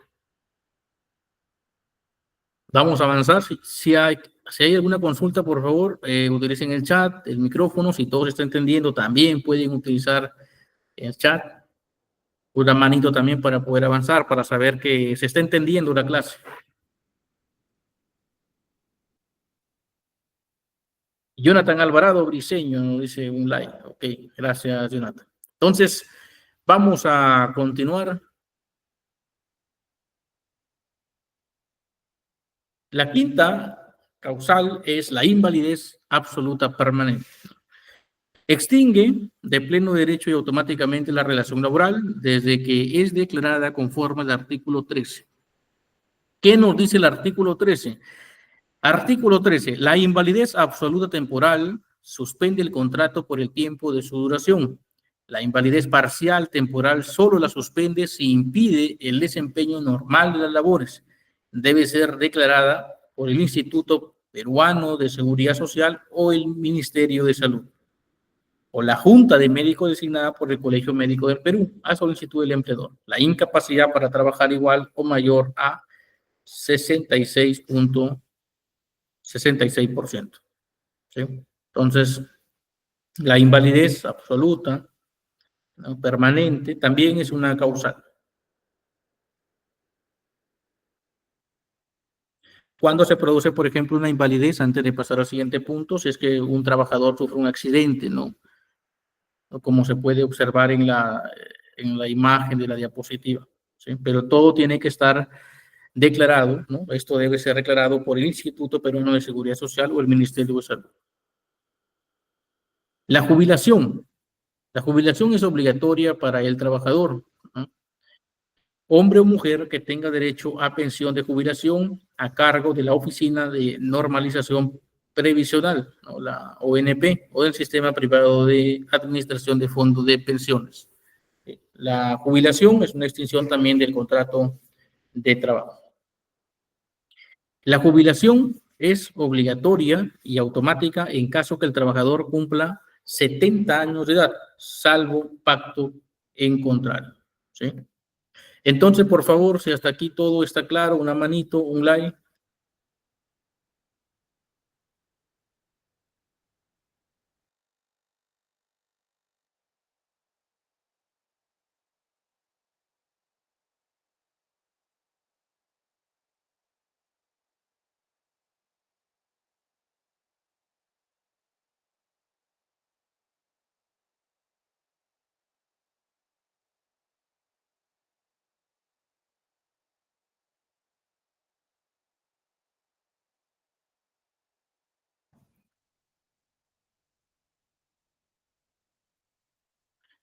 Vamos a avanzar. Si hay alguna consulta, por favor, utilicen el chat, el micrófono. Si todos están entendiendo, también pueden utilizar el chat. Una manito también para poder avanzar, para saber que se está entendiendo la clase. Jonathan Alvarado Briseño dice un like. Ok, gracias, Jonathan. Entonces, vamos a continuar. La quinta causal es la invalidez absoluta permanente. Extingue de pleno derecho y automáticamente la relación laboral desde que es declarada conforme al artículo 13. ¿Qué nos dice el artículo 13? Artículo 13. La invalidez absoluta temporal suspende el contrato por el tiempo de su duración. La invalidez parcial temporal solo la suspende si impide el desempeño normal de las labores. Debe ser declarada por el Instituto Peruano de Seguridad Social o el Ministerio de Salud o la Junta de Médicos designada por el Colegio Médico del Perú a solicitud del empleador. La incapacidad para trabajar igual o mayor a 66%. ¿Sí? Entonces, la invalidez absoluta, ¿no?, permanente, también es una causal. Cuando se produce, por ejemplo, una invalidez, antes de pasar al siguiente punto, si es que un trabajador sufre un accidente, ¿no? Como se puede observar en la imagen de la diapositiva, ¿sí? Pero todo tiene que estar declarado, ¿no? Esto debe ser declarado por el Instituto Peruano de Seguridad Social o el Ministerio de Salud. La jubilación. La jubilación es obligatoria para el trabajador, ¿no?, hombre o mujer, que tenga derecho a pensión de jubilación a cargo de la Oficina de Normalización Previsional, ¿no?, la ONP, o del Sistema Privado de Administración de Fondos de Pensiones. La jubilación es una extinción también del contrato de trabajo. La jubilación es obligatoria y automática en caso que el trabajador cumpla 70 años de edad, salvo pacto en contrario, ¿sí? Entonces, por favor, si hasta aquí todo está claro, una manito, un like.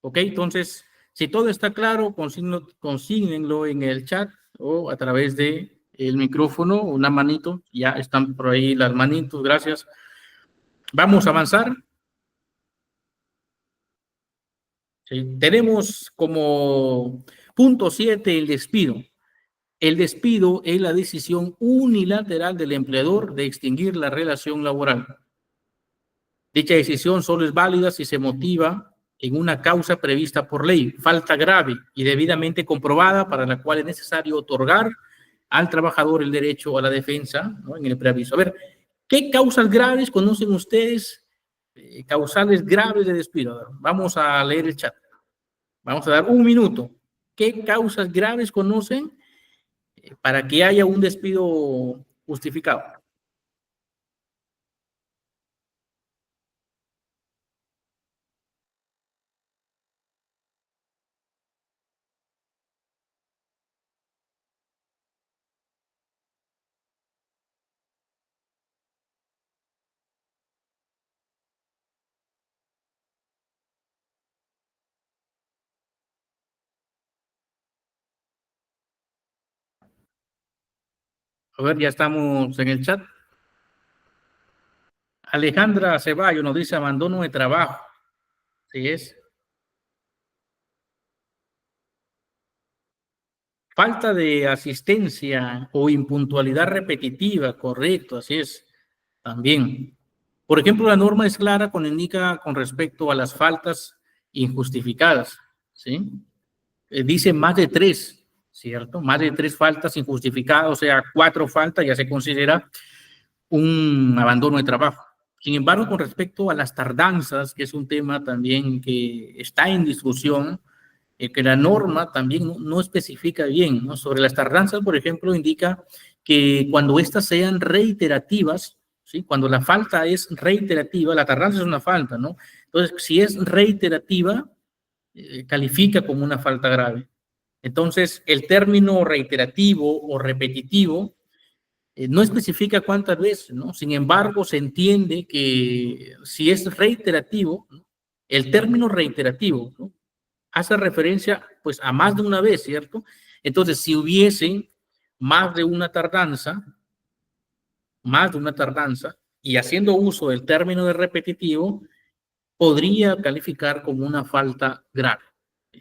Ok, entonces, si todo está claro, consígnenlo en el chat o a través de el micrófono, una manito. Ya están por ahí las manitos, gracias. Vamos a avanzar. Sí, tenemos como punto 7 el despido. El despido es la decisión unilateral del empleador de extinguir la relación laboral. Dicha decisión solo es válida si se motiva en una causa prevista por ley, falta grave y debidamente comprobada, para la cual es necesario otorgar al trabajador el derecho a la defensa, ¿no?, en el preaviso. A ver, ¿qué causas graves conocen ustedes? Causales graves de despido. Vamos a leer el chat. Vamos a dar un minuto. ¿Qué causas graves conocen para que haya un despido justificado? A ver, ya estamos en el chat. Alejandra Ceballos nos dice abandono de trabajo. Sí es. Falta de asistencia o impuntualidad repetitiva, correcto, así es. También. Por ejemplo, la norma es clara cuando indica con respecto a las faltas injustificadas, ¿sí? Dice más de 3, ¿cierto? Más de 3 faltas injustificadas, o sea, 4 faltas ya se considera un abandono de trabajo. Sin embargo, con respecto a las tardanzas, que es un tema también que está en discusión, que la norma también no especifica bien, ¿no? Sobre las tardanzas, por ejemplo, indica que cuando éstas sean reiterativas, ¿sí? Cuando la falta es reiterativa, la tardanza es una falta, ¿no? Entonces, si es reiterativa, califica como una falta grave. Entonces, el término reiterativo o repetitivo no especifica cuántas veces, ¿no? Sin embargo, se entiende que si es reiterativo, ¿no? El término reiterativo, ¿no? Hace referencia pues a más de una vez, ¿cierto? Entonces, si hubiese más de una tardanza, y haciendo uso del término de repetitivo, podría calificar como una falta grave.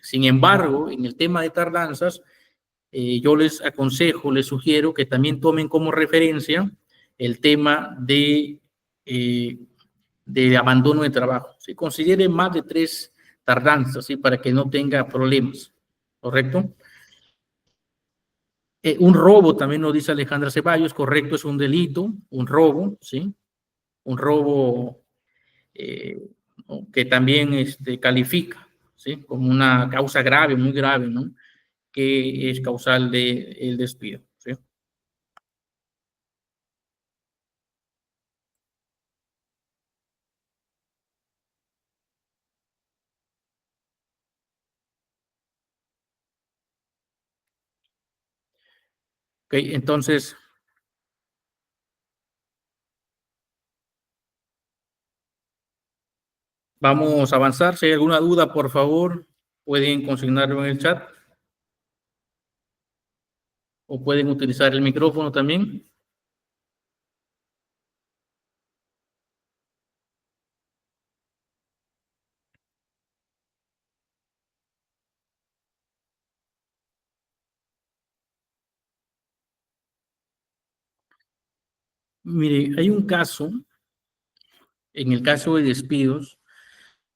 Sin embargo, en el tema de tardanzas, yo les aconsejo, les sugiero que también tomen como referencia el tema de abandono de trabajo. ¿Sí? Considere más de 3 tardanzas, ¿sí? Para que no tenga problemas, ¿correcto? Un robo, también nos dice Alejandra Ceballos, correcto, es un delito, un robo, ¿sí? Un robo eh, que también califica, ¿sí? Como una causa grave, muy grave, ¿no? Que es causal del despido, ¿sí? Ok, entonces vamos a avanzar. Si hay alguna duda, por favor, pueden consignarlo en el chat o pueden utilizar el micrófono también. Mire, hay un caso, en el caso de despidos,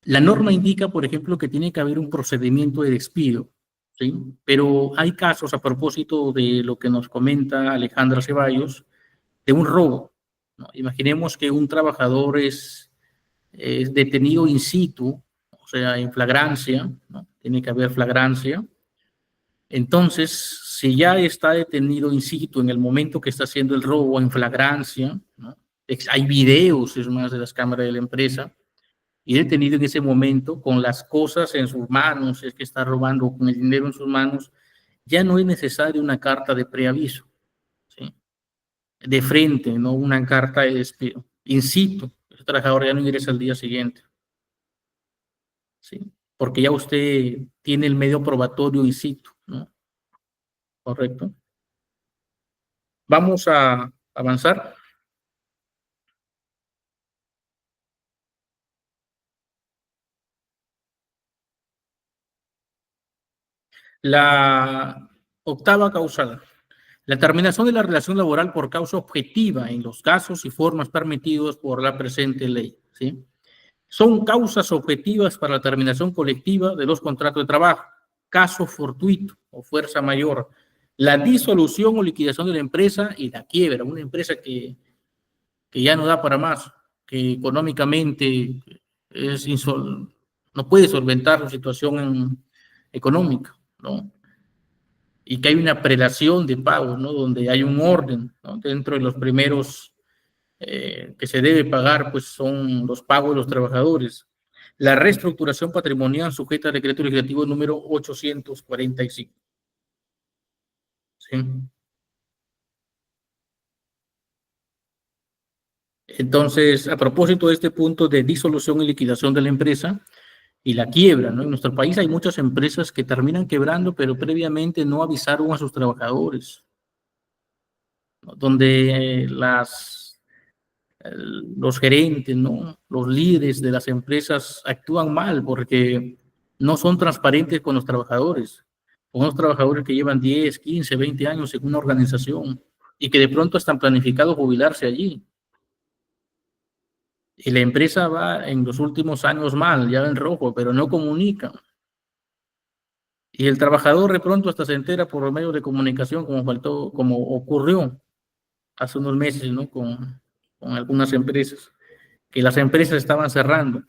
la norma indica, por ejemplo, que tiene que haber un procedimiento de despido, ¿sí? Pero hay casos, a propósito de lo que nos comenta Alejandra Ceballos, de un robo, ¿no? Imaginemos que un trabajador es detenido in situ, o sea, en flagrancia, ¿no? Tiene que haber flagrancia. Entonces, si ya está detenido in situ en el momento que está haciendo el robo en flagrancia, ¿no? Hay videos, es más, de las cámaras de la empresa, y detenido en ese momento con las cosas en sus manos, es que está robando con el dinero en sus manos, ya no es necesaria una carta de preaviso, ¿sí? De frente, no una carta de despido. In situ, el trabajador ya no ingresa al día siguiente, ¿sí? Porque ya usted tiene el medio probatorio in situ, ¿no? Correcto. Vamos a avanzar. La octava causal. La terminación de la relación laboral por causa objetiva en los casos y formas permitidos por la presente ley, ¿sí? Son causas objetivas para la terminación colectiva de los contratos de trabajo, caso fortuito o fuerza mayor, la disolución o liquidación de la empresa y la quiebra, una empresa que ya no da para más, que económicamente no puede solventar su situación económica, ¿no? Y que hay una prelación de pagos, ¿no? Donde hay un orden, ¿no? Dentro de los primeros que se debe pagar, pues son los pagos de los trabajadores. La reestructuración patrimonial sujeta al decreto legislativo número 845. ¿Sí? Entonces, a propósito de este punto de disolución y liquidación de la empresa y la quiebra, ¿no? En nuestro país hay muchas empresas que terminan quebrando, pero previamente no avisaron a sus trabajadores, ¿no? Donde los gerentes, ¿no? Los líderes de las empresas actúan mal porque no son transparentes con los trabajadores, con los trabajadores que llevan 10, 15, 20 años en una organización y que de pronto están planificados jubilarse allí. Y la empresa va en los últimos años mal, ya en rojo, pero no comunica. Y el trabajador de pronto hasta se entera por los medios de comunicación, como ocurrió hace unos meses, ¿no? Con algunas empresas, que las empresas estaban cerrando.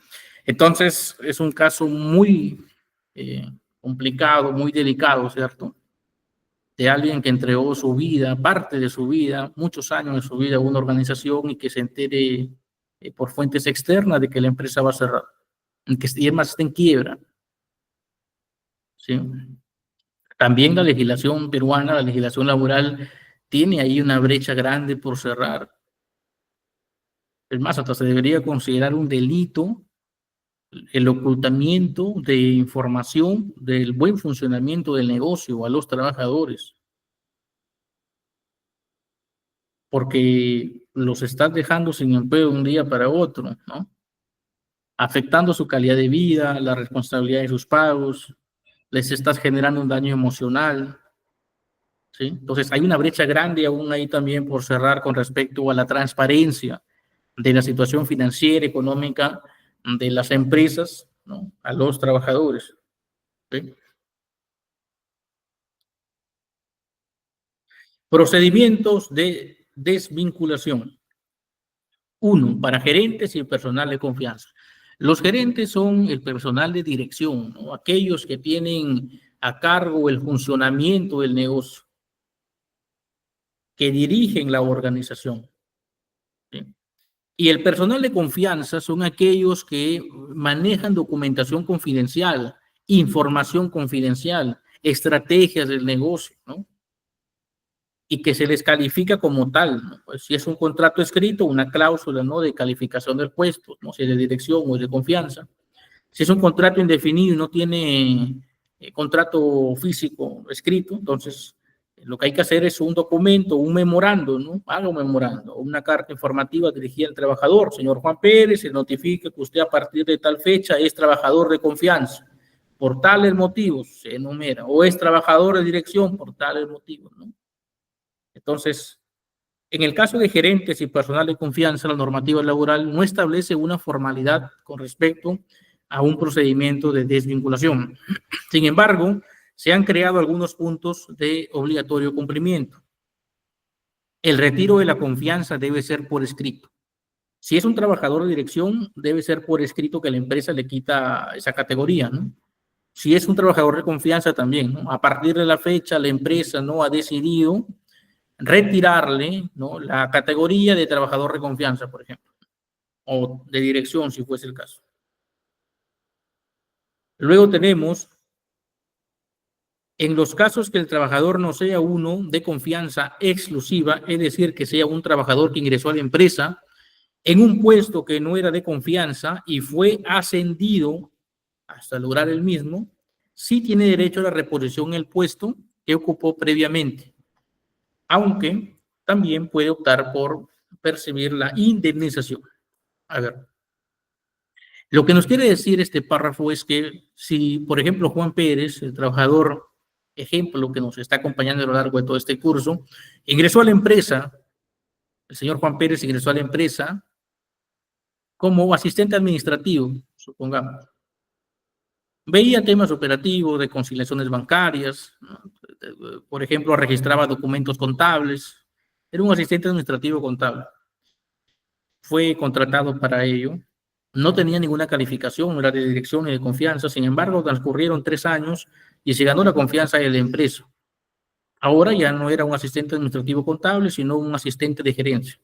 Entonces, es un caso muy complicado, muy delicado, ¿cierto? De alguien que entregó su vida, parte de su vida, muchos años de su vida a una organización y que se entere por fuentes externas de que la empresa va a cerrar, y además está en quiebra, ¿sí? También la legislación peruana, la legislación laboral, tiene ahí una brecha grande por cerrar. Es más, hasta se debería considerar un delito el ocultamiento de información del buen funcionamiento del negocio a los trabajadores, porque los estás dejando sin empleo de un día para otro, ¿no? Afectando su calidad de vida, la responsabilidad de sus pagos, les estás generando un daño emocional, ¿sí? Entonces hay una brecha grande aún ahí también por cerrar con respecto a la transparencia de la situación financiera, económica de las empresas, ¿no? A los trabajadores, ¿sí? Procedimientos de desvinculación. Uno, para gerentes y el personal de confianza. Los gerentes son el personal de dirección, ¿no? Aquellos que tienen a cargo el funcionamiento del negocio, que dirigen la organización, ¿sí? Y el personal de confianza son aquellos que manejan documentación confidencial, información confidencial, estrategias del negocio, ¿no? Y que se les califica como tal, ¿no? Pues si es un contrato escrito, una cláusula, ¿no? De calificación del puesto, no si es de dirección o es de confianza. Si es un contrato indefinido y no tiene contrato físico escrito, entonces lo que hay que hacer es un documento, un memorando, ¿no? Haga un memorando, una carta informativa dirigida al trabajador. Señor Juan Pérez, se notifica que usted a partir de tal fecha es trabajador de confianza. Por tales motivos se enumera, o es trabajador de dirección por tales motivos, ¿no? Entonces, en el caso de gerentes y personal de confianza, la normativa laboral no establece una formalidad con respecto a un procedimiento de desvinculación. Sin embargo, se han creado algunos puntos de obligatorio cumplimiento. El retiro de la confianza debe ser por escrito. Si es un trabajador de dirección, debe ser por escrito que la empresa le quita esa categoría, ¿no? Si es un trabajador de confianza también, ¿no? A partir de la fecha, la empresa no ha decidido retirarle, ¿no? La categoría de trabajador de confianza, por ejemplo, o de dirección, si fuese el caso. Luego tenemos, en los casos que el trabajador no sea uno de confianza exclusiva, es decir, que sea un trabajador que ingresó a la empresa en un puesto que no era de confianza y fue ascendido hasta lograr el mismo, sí tiene derecho a la reposición en el puesto que ocupó previamente, aunque también puede optar por percibir la indemnización. A ver, lo que nos quiere decir este párrafo es que si, por ejemplo, Juan Pérez, el trabajador ejemplo que nos está acompañando a lo largo de todo este curso, ingresó a la empresa, el señor Juan Pérez ingresó a la empresa como asistente administrativo, supongamos. Veía temas operativos de conciliaciones bancarias, ¿no? Por ejemplo, registraba documentos contables, era un asistente administrativo contable. Fue contratado para ello, no tenía ninguna calificación, no era de dirección ni de confianza, sin embargo, transcurrieron 3 años y se ganó la confianza de la empresa. Ahora ya no era un asistente administrativo contable, sino un asistente de gerencia.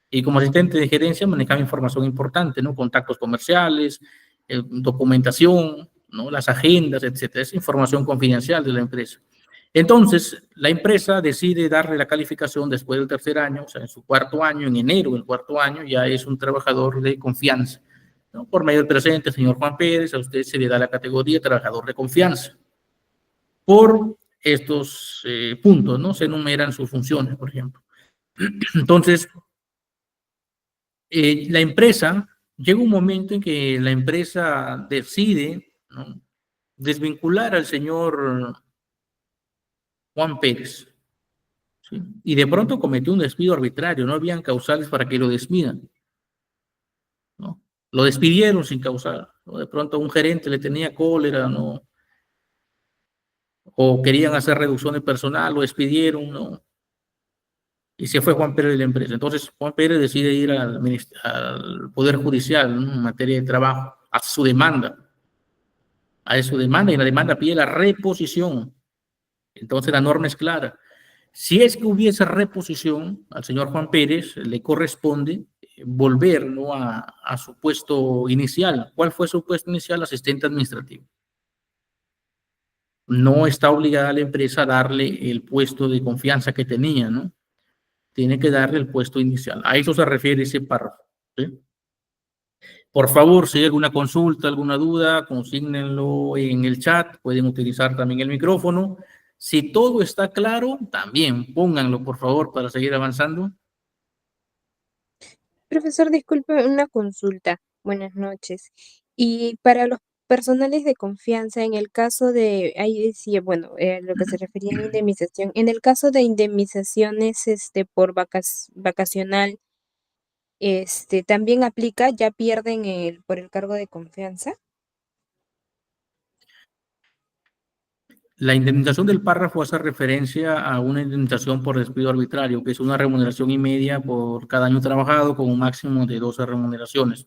Y como asistente de gerencia manejaba información importante, ¿no? Contactos comerciales, documentación, ¿no? Las agendas, etcétera. Es información confidencial de la empresa. Entonces, la empresa decide darle la calificación después del 3er año, o sea, en su 4.º año, en enero del 4.º año, ya es un trabajador de confianza, ¿no? Por medio del presente, señor Juan Pérez, a usted se le da la categoría de trabajador de confianza. Por estos puntos, ¿no? Se enumeran sus funciones, por ejemplo. Entonces, la empresa, llega un momento en que la empresa decide, ¿no? Desvincular al señor Juan Pérez, ¿sí? Y de pronto cometió un despido arbitrario, no habían causales para que lo despidan, ¿no? Lo despidieron sin causal, ¿no? De pronto un gerente le tenía cólera, ¿no? O querían hacer reducción de personal, lo despidieron, ¿no? Y se fue Juan Pérez de la empresa. Entonces Juan Pérez decide ir al Poder Judicial, ¿no? En materia de trabajo, a su demanda a su demanda, y la demanda pide la reposición. Entonces la norma es clara. Si es que hubiese reposición, al señor Juan Pérez le corresponde volver, ¿no?, a su puesto inicial. ¿Cuál fue su puesto inicial? Asistente administrativo. No está obligada la empresa a darle el puesto de confianza que tenía, ¿no? Tiene que darle el puesto inicial. A eso se refiere ese párrafo, ¿sí? Por favor, si hay alguna consulta, alguna duda, consígnenlo en el chat. Pueden utilizar también el micrófono. Si todo está claro, también pónganlo, por favor, para seguir avanzando. Profesor, disculpe una consulta. Buenas noches. Y para los personales de confianza, en el caso de, ahí decía, bueno, lo que se refería a indemnización, en el caso de indemnizaciones, por vacacional, también aplica, ya pierden por el cargo de confianza. La indemnización del párrafo hace referencia a una indemnización por despido arbitrario, que es una remuneración y media por cada año trabajado con un máximo de 12 remuneraciones.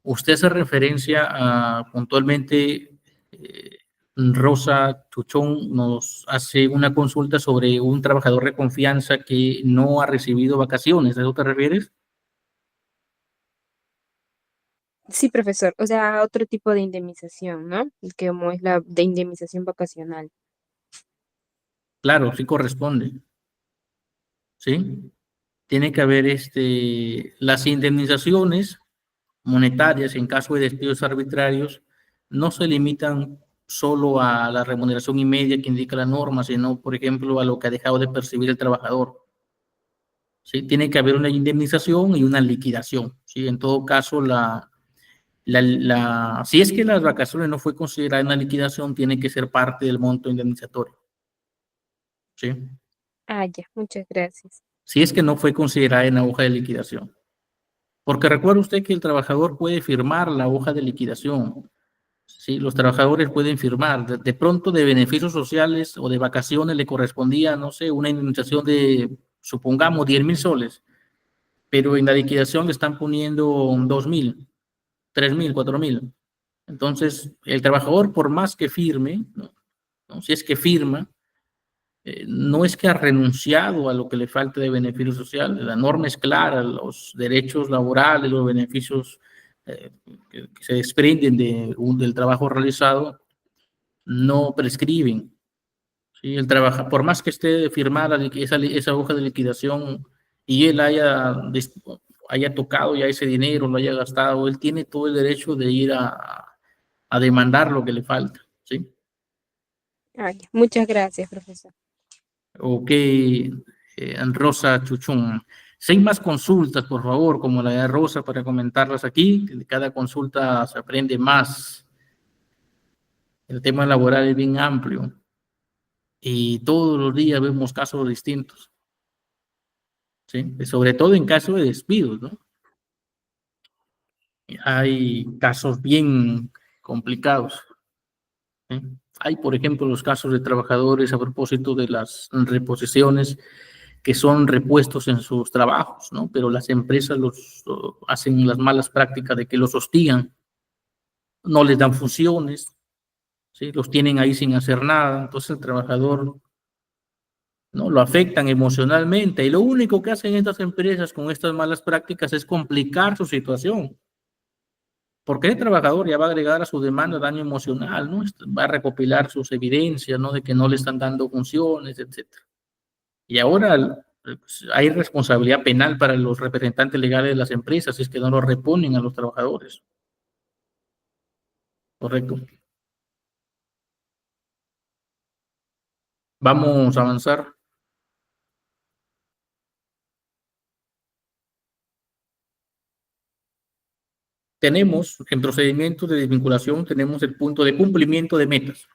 Usted hace referencia a, puntualmente, Rosa Chuchón nos hace una consulta sobre un trabajador de confianza que no ha recibido vacaciones. ¿A eso te refieres? Sí, profesor, o sea, otro tipo de indemnización, ¿no? Que como es la de indemnización vacacional. Claro, sí corresponde, ¿sí? Tiene que haber las indemnizaciones monetarias en caso de despidos arbitrarios no se limitan solo a la remuneración y media que indica la norma, sino, por ejemplo, a lo que ha dejado de percibir el trabajador. ¿Sí? Tiene que haber una indemnización y una liquidación. ¿Sí? En todo caso, si es que las vacaciones no fue considerada una liquidación, tiene que ser parte del monto indemnizatorio. ¿Sí? Ah, ya, muchas gracias. Si es que no fue considerada en la hoja de liquidación. Porque recuerde usted que el trabajador puede firmar la hoja de liquidación. Sí, los trabajadores pueden firmar. De pronto, de beneficios sociales o de vacaciones le correspondía, no sé, una indemnización de, supongamos, 10.000 soles, pero en la liquidación le están poniendo 2.000, 3.000, 4.000. Entonces, el trabajador, por más que firme, ¿no? ¿No? Si es que firma, no es que ha renunciado a lo que le falta de beneficio social. La norma es clara, los derechos laborales, los beneficios eh, que se desprenden del trabajo realizado no prescriben. ¿Sí? Por más que esté firmada esa hoja de liquidación y él haya tocado ya ese dinero, lo haya gastado, él tiene todo el derecho de ir a demandar lo que le falta. ¿Sí? Ah, ya, muchas gracias, profesor. Ok, Rosa Chuchún. Si hay más consultas, por favor, como la de Rosa, para comentarlas aquí. De cada consulta se aprende más. El tema laboral es bien amplio y todos los días vemos casos distintos, ¿sí? Sobre todo en caso de despidos, ¿no? Hay casos bien complicados, ¿sí? Hay, por ejemplo, los casos de trabajadores a propósito de las reposiciones que son repuestos en sus trabajos, ¿no? Pero las empresas hacen las malas prácticas de que los hostigan, no les dan funciones, ¿sí? Los tienen ahí sin hacer nada, entonces el trabajador, ¿no?, lo afectan emocionalmente y lo único que hacen estas empresas con estas malas prácticas es complicar su situación, porque el trabajador ya va a agregar a su demanda daño emocional, ¿no? Va a recopilar sus evidencias, ¿no?, de que no le están dando funciones, etcétera. Y ahora pues, hay responsabilidad penal para los representantes legales de las empresas si es que no lo reponen a los trabajadores. Correcto. Vamos a avanzar. Tenemos en procedimientos de desvinculación, tenemos el punto de cumplimiento de metas.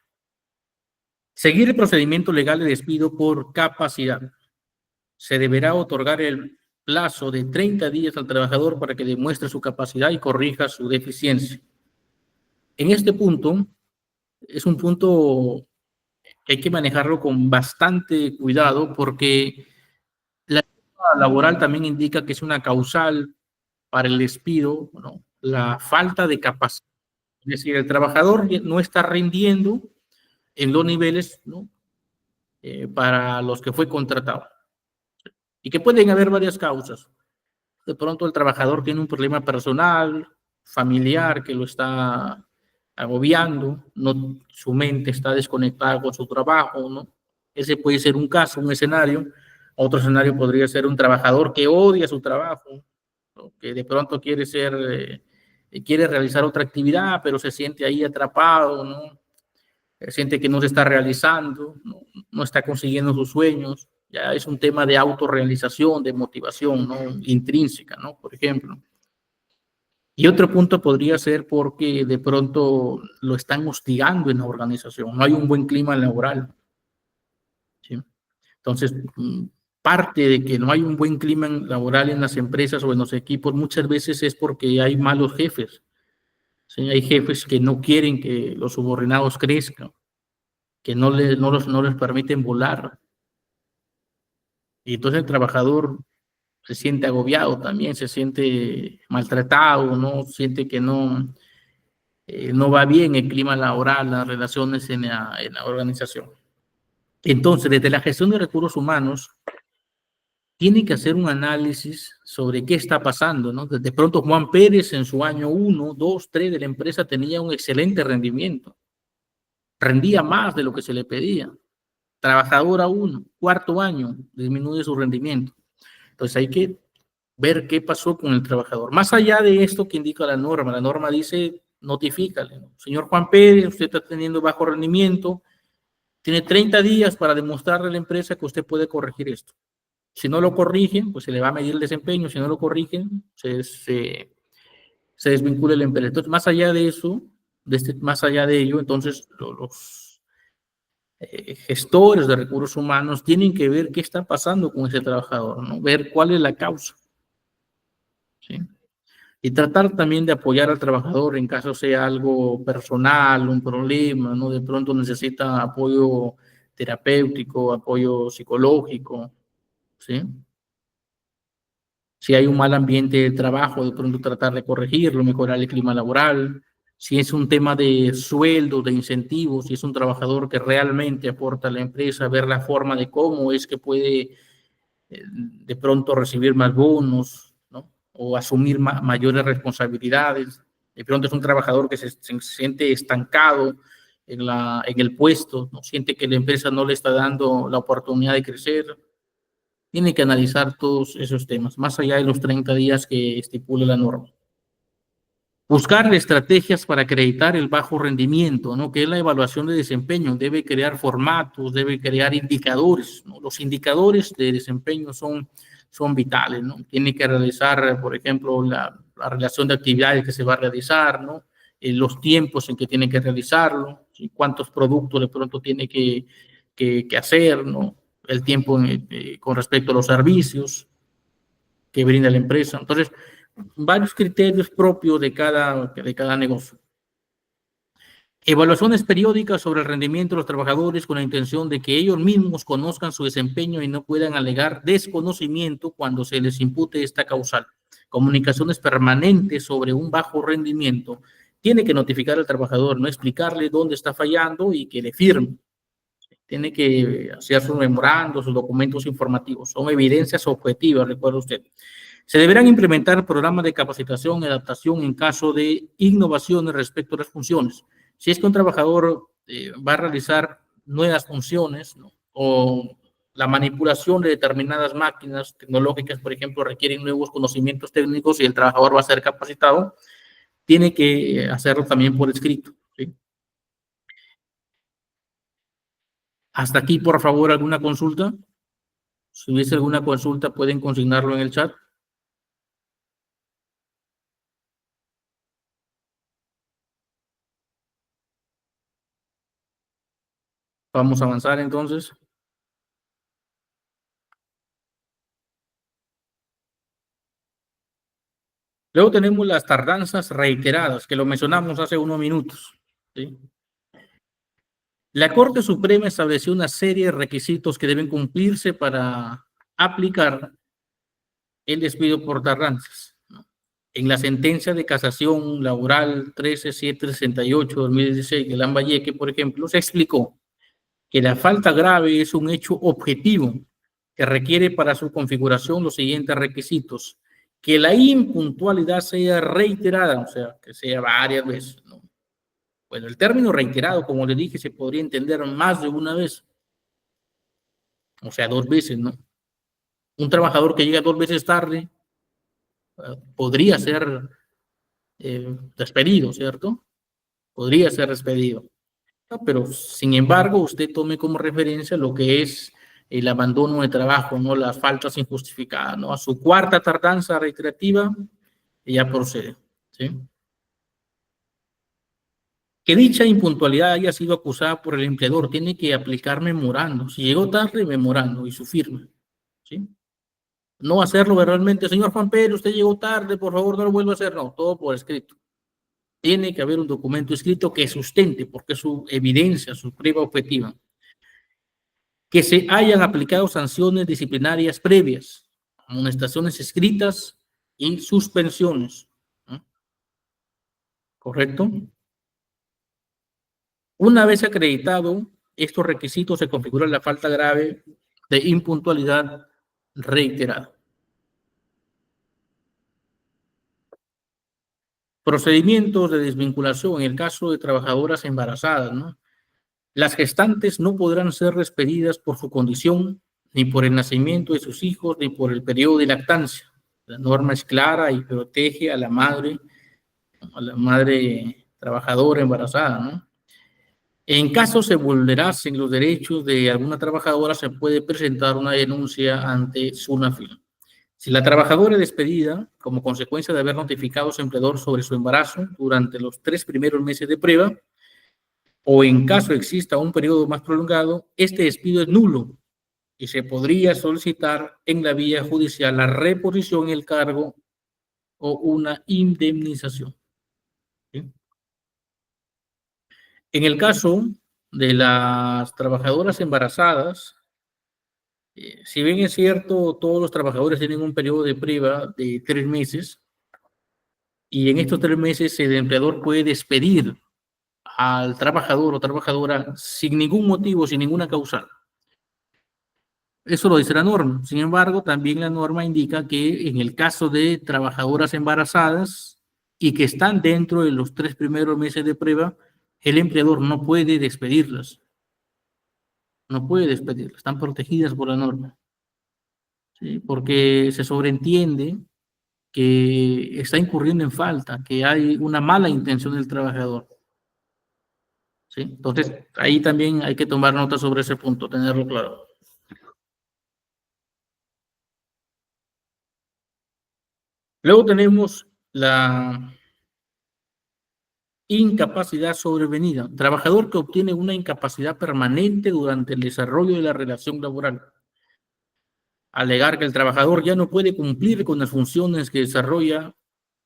Seguir el procedimiento legal de despido por capacidad. Se deberá otorgar el plazo de 30 días al trabajador para que demuestre su capacidad y corrija su deficiencia. En este punto, es un punto que hay que manejarlo con bastante cuidado porque la laboral también indica que es una causal para el despido, ¿no?, la falta de capacidad Es decir, el trabajador no está rindiendo en los niveles, ¿no? Para los que fue contratado. Y que pueden haber varias causas. De pronto el trabajador tiene un problema personal, familiar, que lo está agobiando, no, su mente está desconectada con su trabajo, ¿no? Ese puede ser un caso, un escenario. Otro escenario podría ser un trabajador que odia su trabajo, ¿no? Que de pronto quiere realizar otra actividad, pero se siente ahí atrapado, ¿no? Siente que no se está realizando, no está consiguiendo sus sueños. Ya es un tema de autorrealización, de motivación, ¿no? Intrínseca, ¿no? Por ejemplo. Y otro punto podría ser porque de pronto lo están hostigando en la organización, no hay un buen clima laboral, ¿sí? Entonces, parte de que no hay un buen clima laboral en las empresas o en los equipos muchas veces es porque hay malos jefes, ¿sí? Hay jefes que no quieren que los subordinados crezcan, que no les permiten volar. Y entonces el trabajador se siente agobiado también, se siente maltratado, ¿no? Siente que no va bien el clima laboral, las relaciones en la organización. Entonces, desde la gestión de recursos humanos, tiene que hacer un análisis sobre qué está pasando, ¿no? De pronto Juan Pérez en su año 1, 2, 3 de la empresa tenía un excelente rendimiento, rendía más de lo que se le pedía. Trabajador a 1, cuarto año, disminuye su rendimiento. Entonces hay que ver qué pasó con el trabajador. Más allá de esto que indica la norma dice, notifícale, ¿no? Señor Juan Pérez, usted está teniendo bajo rendimiento, tiene 30 días para demostrarle a la empresa que usted puede corregir esto. Si no lo corrigen, pues se le va a medir el desempeño, si no lo corrigen, se desvincula la empresa. Entonces, más allá de eso, más allá de ello, entonces los gestores de recursos humanos tienen que ver qué está pasando con ese trabajador, ¿no? Ver cuál es la causa, ¿sí? Y tratar también de apoyar al trabajador en caso sea algo personal, un problema, ¿no? De pronto necesita apoyo terapéutico, apoyo psicológico, ¿sí? Si hay un mal ambiente de trabajo, de pronto tratar de corregirlo, mejorar el clima laboral. Si es un tema de sueldo, de incentivos, si es un trabajador que realmente aporta a la empresa, ver la forma de cómo es que puede de pronto recibir más bonos, ¿no? O asumir mayores responsabilidades. De pronto es un trabajador que se siente estancado en el puesto, ¿no? Siente que la empresa no le está dando la oportunidad de crecer. Tiene que analizar todos esos temas, más allá de los 30 días que estipula la norma. Buscar estrategias para acreditar el bajo rendimiento, ¿no? Que es la evaluación de desempeño. Debe crear formatos, debe crear indicadores, ¿no? Los indicadores de desempeño son vitales, ¿no? Tiene que realizar, por ejemplo, la relación de actividades que se va a realizar, ¿no? Los tiempos en que tiene que realizarlo, ¿sí? Cuántos productos de pronto tiene que hacer, ¿no? El tiempo con respecto a los servicios que brinda la empresa. Entonces, varios criterios propios de cada negocio. Evaluaciones periódicas sobre el rendimiento de los trabajadores con la intención de que ellos mismos conozcan su desempeño y no puedan alegar desconocimiento cuando se les impute esta causal. Comunicaciones permanentes sobre un bajo rendimiento. Tiene que notificar al trabajador, no explicarle dónde está fallando y que le firme. Tiene que hacer sus memorandos, sus documentos informativos. Son evidencias objetivas, recuerde usted. Se deberán implementar programas de capacitación y adaptación en caso de innovaciones respecto a las funciones. Si es que un trabajador va a realizar nuevas funciones, ¿no? O la manipulación de determinadas máquinas tecnológicas, por ejemplo, requieren nuevos conocimientos técnicos y el trabajador va a ser capacitado, tiene que hacerlo también por escrito, ¿sí? Hasta aquí, por favor, ¿alguna consulta? Si hubiese alguna consulta, pueden consignarlo en el chat. Vamos a avanzar entonces. Luego tenemos las tardanzas reiteradas, que lo mencionamos hace unos minutos, ¿sí? La Corte Suprema estableció una serie de requisitos que deben cumplirse para aplicar el despido por tardanzas, ¿no? en la sentencia de casación laboral 13768-2016 de Lambayeque, por ejemplo, se explicó que la falta grave es un hecho objetivo que requiere para su configuración los siguientes requisitos: que la impuntualidad sea reiterada, o sea, que sea varias veces, ¿no? Bueno, el término reiterado, como le dije, se podría entender más de una vez, o sea, 2 veces, ¿no? Un trabajador que llega 2 veces tarde podría ser despedido, ¿cierto? Podría ser despedido. Pero, sin embargo, usted tome como referencia lo que es el abandono de trabajo, ¿no? Las faltas injustificadas, ¿no? A su cuarta tardanza reiterativa, ya procede, ¿sí? Que dicha impuntualidad haya sido acusada por el empleador, tiene que aplicar memorando. Si llegó tarde, memorando y su firma, ¿sí? No hacerlo verbalmente, señor Juan Pedro, usted llegó tarde, por favor no lo vuelva a hacer, no, todo por escrito. Tiene que haber un documento escrito que sustente, porque es su evidencia, su prueba objetiva. Que se hayan aplicado sanciones disciplinarias previas, amonestaciones escritas y suspensiones, ¿no? ¿Correcto? Una vez acreditado estos requisitos, se configura la falta grave de impuntualidad reiterada. Procedimientos de desvinculación en el caso de trabajadoras embarazadas, ¿no? Las gestantes no podrán ser despedidas por su condición, ni por el nacimiento de sus hijos, ni por el periodo de lactancia. La norma es clara y protege a la madre trabajadora embarazada, ¿no? En caso se vulnerasen los derechos de alguna trabajadora, se puede presentar una denuncia ante SUNAFIL. Si la trabajadora es despedida como consecuencia de haber notificado a su empleador sobre su embarazo durante los 3 primeros meses de prueba, o en caso exista un periodo más prolongado, este despido es nulo y se podría solicitar en la vía judicial la reposición en el cargo o una indemnización, ¿sí? En el caso de las trabajadoras embarazadas, si bien es cierto, todos los trabajadores tienen un periodo de prueba de 3 meses, y en estos 3 meses el empleador puede despedir al trabajador o trabajadora sin ningún motivo, sin ninguna causal. Eso lo dice la norma. Sin embargo, también la norma indica que en el caso de trabajadoras embarazadas y que están dentro de los 3 primeros meses de prueba, el empleador no puede despedirlas. No puede despedirlas, están protegidas por la norma, ¿sí? Porque se sobreentiende que está incurriendo en falta, que hay una mala intención del trabajador, ¿sí? Entonces, ahí también hay que tomar nota sobre ese punto, tenerlo claro. Luego tenemos la incapacidad sobrevenida. Trabajador que obtiene una incapacidad permanente durante el desarrollo de la relación laboral. Alegar que el trabajador ya no puede cumplir con las funciones que desarrolla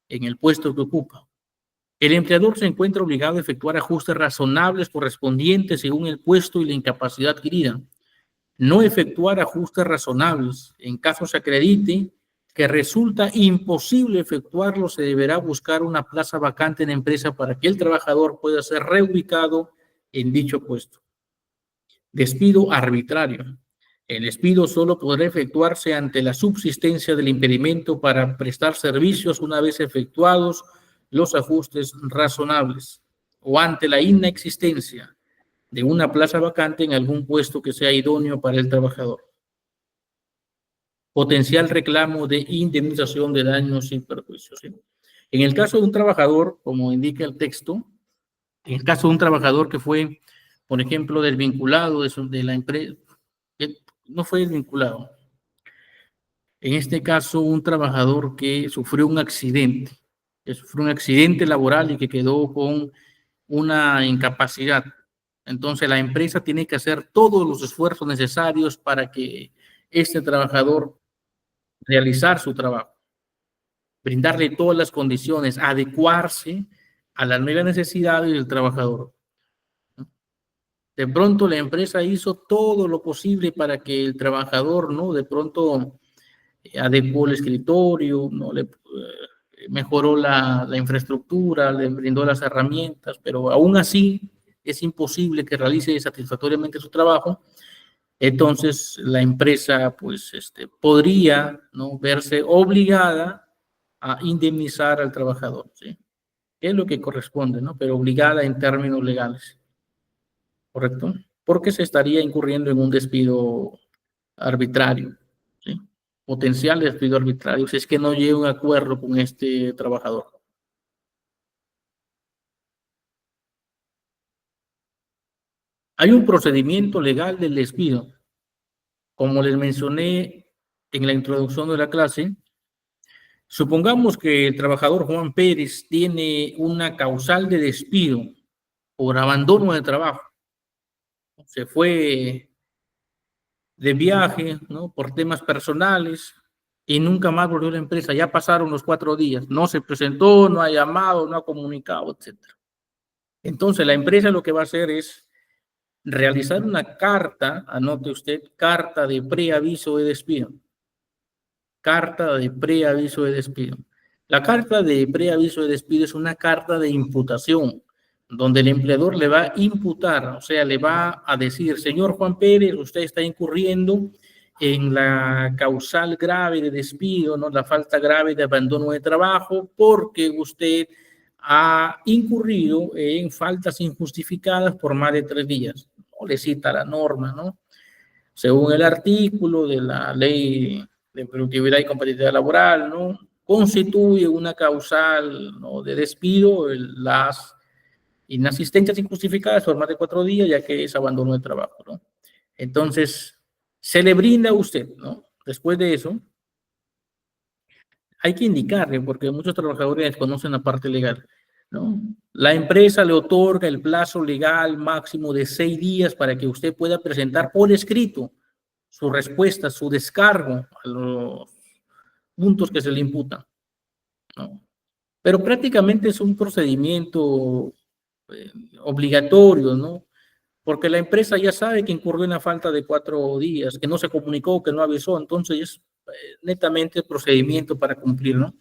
en el puesto que ocupa. El empleador se encuentra obligado a efectuar ajustes razonables correspondientes según el puesto y la incapacidad adquirida. No efectuar ajustes razonables en caso se acredite que resulta imposible efectuarlo, se deberá buscar una plaza vacante en la empresa para que el trabajador pueda ser reubicado en dicho puesto. Despido arbitrario. El despido solo podrá efectuarse ante la subsistencia del impedimento para prestar servicios una vez efectuados los ajustes razonables o ante la inexistencia de una plaza vacante en algún puesto que sea idóneo para el trabajador. Potencial reclamo de indemnización de daños sin perjuicio, ¿sí? En el caso de un trabajador, como indica el texto, en el caso de un trabajador que fue, por ejemplo, desvinculado de la empresa, no fue desvinculado. En este caso, un trabajador que sufrió un accidente laboral y que quedó con una incapacidad. Entonces, la empresa tiene que hacer todos los esfuerzos necesarios para que este trabajador realizar su trabajo, brindarle todas las condiciones, adecuarse a las nuevas necesidades del trabajador. De pronto la empresa hizo todo lo posible para que el trabajador, ¿no? De pronto adecuó el escritorio, ¿no? mejoró la infraestructura, le brindó las herramientas, pero aún así es imposible que realice satisfactoriamente su trabajo. Entonces la empresa pues podría, ¿no?, verse obligada a indemnizar al trabajador, ¿sí? Es lo que corresponde, ¿no? Pero obligada en términos legales, ¿correcto? Porque se estaría incurriendo en un despido arbitrario, ¿sí? Potencial despido arbitrario, si es que no llega a un acuerdo con este trabajador. Hay un procedimiento legal del despido. Como les mencioné en la introducción de la clase, supongamos que el trabajador Juan Pérez tiene una causal de despido por abandono de trabajo. Se fue de viaje, ¿no?, por temas personales y nunca más volvió a la empresa. Ya pasaron los 4 días. No se presentó, no ha llamado, no ha comunicado, etc. Entonces la empresa lo que va a hacer es realizar una carta, anote usted, carta de preaviso de despido. Carta de preaviso de despido. La carta de preaviso de despido es una carta de imputación, donde el empleador le va a imputar, o sea, le va a decir: señor Juan Pérez, usted está incurriendo en la causal grave de despido, ¿no?, la falta grave de abandono de trabajo, porque usted ha incurrido en faltas injustificadas por más de 3 días. No le cita la norma, ¿no? Según el artículo de la ley de productividad y competitividad laboral, ¿no?, constituye una causal, ¿no?, de despido las inasistencias injustificadas por más de 4 días, ya que es abandono de trabajo, ¿no? Entonces, se le brinda a usted, ¿no? Después de eso, hay que indicarle, porque muchos trabajadores desconocen la parte legal, ¿no? La empresa le otorga el plazo legal máximo de 6 días para que usted pueda presentar por escrito su respuesta, su descargo a los puntos que se le imputan, ¿no? Pero prácticamente es un procedimiento obligatorio, ¿no? Porque la empresa ya sabe que incurrió en la falta de 4 días, que no se comunicó, que no avisó, entonces es netamente procedimiento para cumplir, ¿no?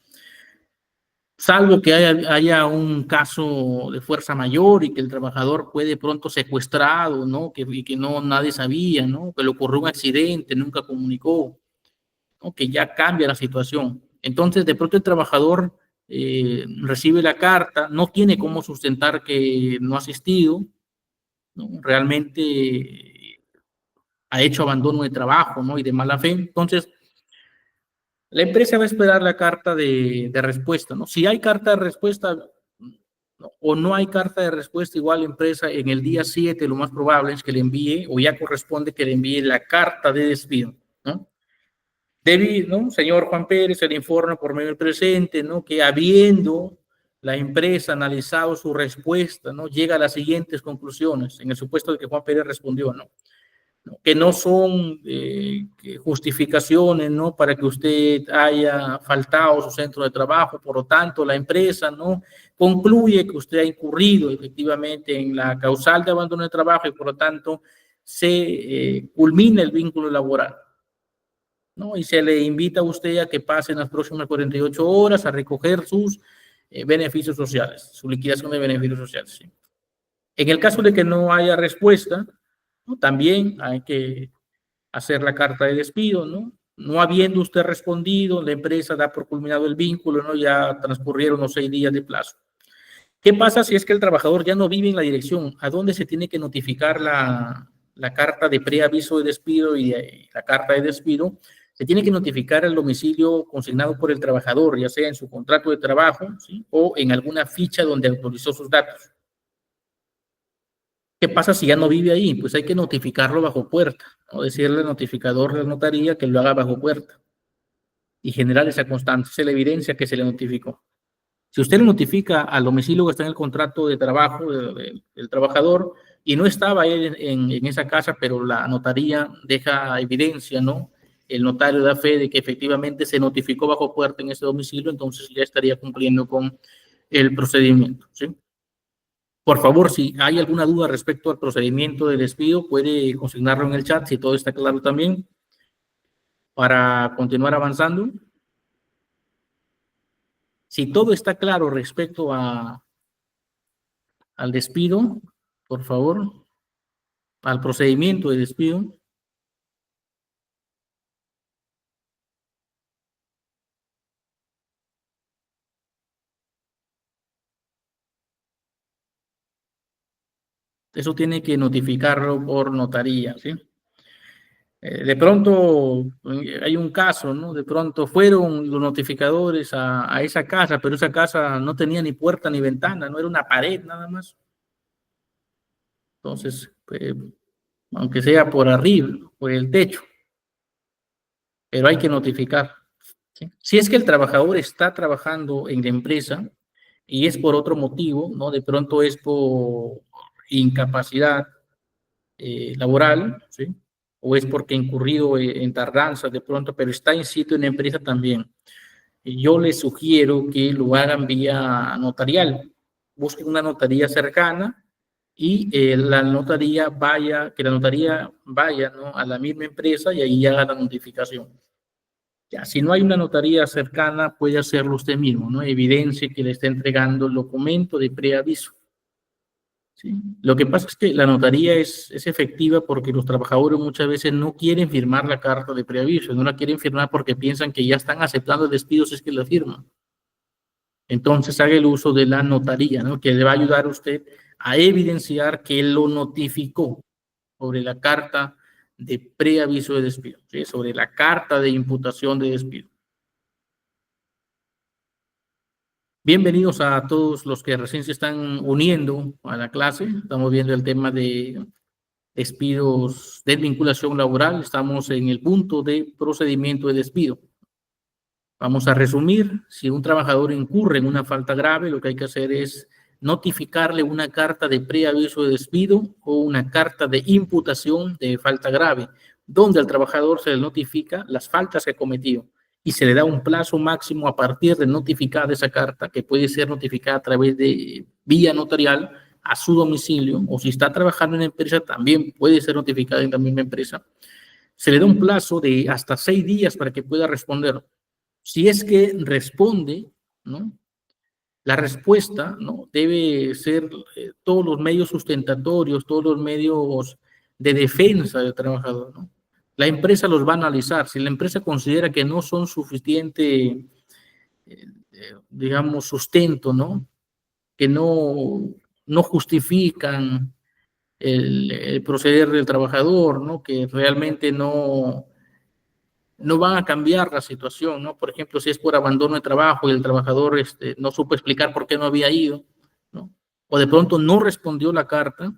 Salvo que haya un caso de fuerza mayor y que el trabajador puede pronto secuestrado, ¿no? Y que no nadie sabía, ¿no? Que le ocurrió un accidente, nunca comunicó, ¿no?, que ya cambia la situación. Entonces, de pronto el trabajador recibe la carta, no tiene cómo sustentar que no ha asistido, ¿no? Realmente ha hecho abandono de trabajo, ¿no?, y de mala fe. Entonces, la empresa va a esperar la carta de respuesta, ¿no? Si hay carta de respuesta, ¿no?, o no hay carta de respuesta, igual la empresa en el día 7 lo más probable es que le envíe, o ya corresponde que le envíe la carta de despido, ¿no? ¿No? Señor Juan Pérez, se le informa por medio del presente, ¿no?, que habiendo la empresa analizado su respuesta, ¿no?, llega a las siguientes conclusiones, en el supuesto de que Juan Pérez respondió, ¿no?, que no son justificaciones, ¿no?, para que usted haya faltado a su centro de trabajo. Por lo tanto, la empresa, ¿no?, concluye que usted ha incurrido efectivamente en la causal de abandono de trabajo y por lo tanto se culmina el vínculo laboral, ¿no? Y se le invita a usted a que pase en las próximas 48 horas a recoger sus beneficios sociales, su liquidación de beneficios sociales, ¿sí? En el caso de que no haya respuesta, ¿no?, también hay que hacer la carta de despido, ¿no? No habiendo usted respondido, la empresa da por culminado el vínculo, ¿no? Ya transcurrieron los 6 días de plazo. ¿Qué pasa si es que el trabajador ya no vive en la dirección? ¿A dónde se tiene que notificar la carta de preaviso de despido y la carta de despido? Se tiene que notificar el domicilio consignado por el trabajador, ya sea en su contrato de trabajo, ¿sí?, o en alguna ficha donde autorizó sus datos. ¿Qué pasa si ya no vive ahí? Pues hay que notificarlo bajo puerta, o decirle al notificador de la notaría que lo haga bajo puerta y generar esa constancia, esa es la evidencia que se le notificó. Si usted le notifica al domicilio que está en el contrato de trabajo del trabajador y no estaba él en esa casa, pero la notaría deja evidencia, ¿no?, el notario da fe de que efectivamente se notificó bajo puerta en ese domicilio, entonces ya estaría cumpliendo con el procedimiento, ¿sí? Por favor, si hay alguna duda respecto al procedimiento de despido, puede consignarlo en el chat, si todo está claro también, para continuar avanzando. Si todo está claro respecto al despido, por favor, al procedimiento de despido. Eso tiene que notificarlo por notaría, ¿sí? De pronto hay un caso, ¿no? De pronto fueron los notificadores a esa casa, pero esa casa no tenía ni puerta ni ventana, no era una pared nada más. Entonces, aunque sea por arriba, por el techo, pero hay que notificar, ¿sí? Si es que el trabajador está trabajando en la empresa y es por otro motivo, ¿no? De pronto es por incapacidad laboral, ¿sí? O es porque ha incurrido en tardanzas de pronto, pero está en sitio en la empresa también. Y yo les sugiero que lo hagan vía notarial. Busquen una notaría cercana y la notaría vaya, que la notaría vaya, ¿no? A la misma empresa y ahí haga la notificación. Ya, si no hay una notaría cercana, puede hacerlo usted mismo, ¿no? Evidencia que le está entregando el documento de preaviso. ¿Sí? Lo que pasa es que la notaría es efectiva porque los trabajadores muchas veces no quieren firmar la carta de preaviso, no la quieren firmar porque piensan que ya están aceptando el despido si es que la firman. Entonces haga el uso de la notaría, ¿no? Que le va a ayudar a usted a evidenciar que él lo notificó sobre la carta de preaviso de despido, ¿sí? Sobre la carta de imputación de despido. Bienvenidos a todos los que recién se están uniendo a la clase. Estamos viendo el tema de despidos de vinculación laboral. Estamos en el punto de procedimiento de despido. Vamos a resumir. Si un trabajador incurre en una falta grave, lo que hay que hacer es notificarle una carta de preaviso de despido o una carta de imputación de falta grave, donde al trabajador se le notifica las faltas que ha cometido y se le da un plazo máximo a partir de notificada esa carta, que puede ser notificada a través de vía notarial a su domicilio, o si está trabajando en una empresa, también puede ser notificada en la misma empresa. Se le da un plazo de hasta 6 días para que pueda responder. Si es que responde, ¿no? La respuesta, ¿no? Debe ser todos los medios sustentatorios, todos los medios de defensa del trabajador, ¿no? La empresa los va a analizar. Si la empresa considera que no son suficiente, digamos, sustento, ¿no? Que no justifican el proceder del trabajador, ¿no? Que realmente no van a cambiar la situación, ¿no? Por ejemplo, si es por abandono de trabajo y el trabajador no supo explicar por qué no había ido, ¿no? O de pronto no respondió la carta,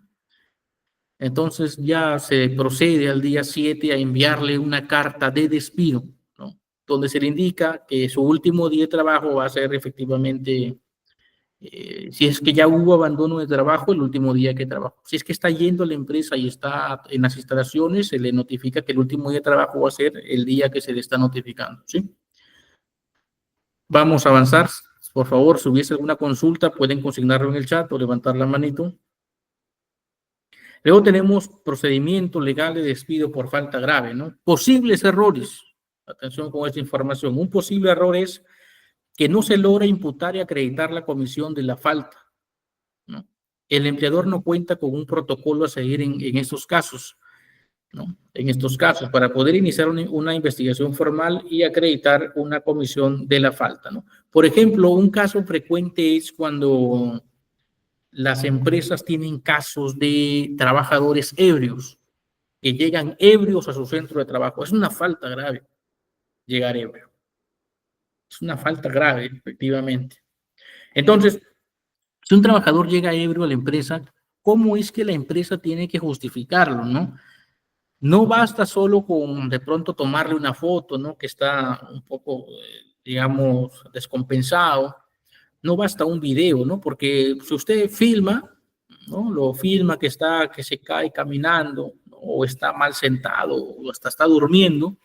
entonces ya se procede al día 7 a enviarle una carta de despido, ¿no? Donde se le indica que su último día de trabajo va a ser efectivamente, si es que ya hubo abandono de trabajo, el último día que trabajó. Si es que está yendo a la empresa y está en las instalaciones, se le notifica que el último día de trabajo va a ser el día que se le está notificando, ¿sí? Vamos a avanzar. Por favor, si hubiese alguna consulta, pueden consignarlo en el chat o levantar la manito. Luego tenemos procedimiento legal de despido por falta grave, ¿no? Posibles errores. Atención con esta información. Un posible error es que no se logra imputar y acreditar la comisión de la falta, ¿no? El empleador no cuenta con un protocolo a seguir en estos casos, ¿no? En estos casos, para poder iniciar una investigación formal y acreditar una comisión de la falta, ¿no? Por ejemplo, un caso frecuente es cuando las empresas tienen casos de trabajadores ebrios, que llegan ebrios a su centro de trabajo. Es una falta grave llegar ebrio. Es una falta grave, efectivamente. Entonces, si un trabajador llega ebrio a la empresa, ¿cómo es que la empresa tiene que justificarlo, no? No basta solo con de pronto tomarle una foto, ¿no? Que está un poco, digamos, descompensado. No basta un video, ¿no? Porque si usted filma, ¿no? Lo filma que se cae caminando, ¿no? O está mal sentado, o hasta está durmiendo.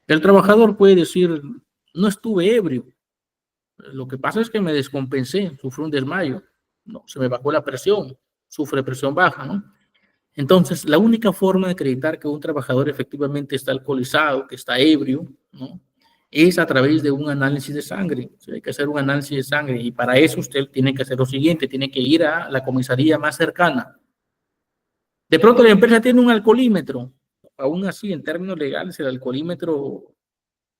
El trabajador puede decir, no estuve ebrio. Lo que pasa es que me descompensé, sufrí un desmayo, ¿no? Se me bajó la presión, sufre presión baja, ¿no? Entonces, la única forma de acreditar que un trabajador efectivamente está alcoholizado, que está ebrio, ¿no? es a través de un análisis de sangre. O sea, hay que hacer un análisis de sangre y para eso usted tiene que hacer lo siguiente, tiene que ir a la comisaría más cercana. De pronto la empresa tiene un alcoholímetro. Aún así, en términos legales, el alcoholímetro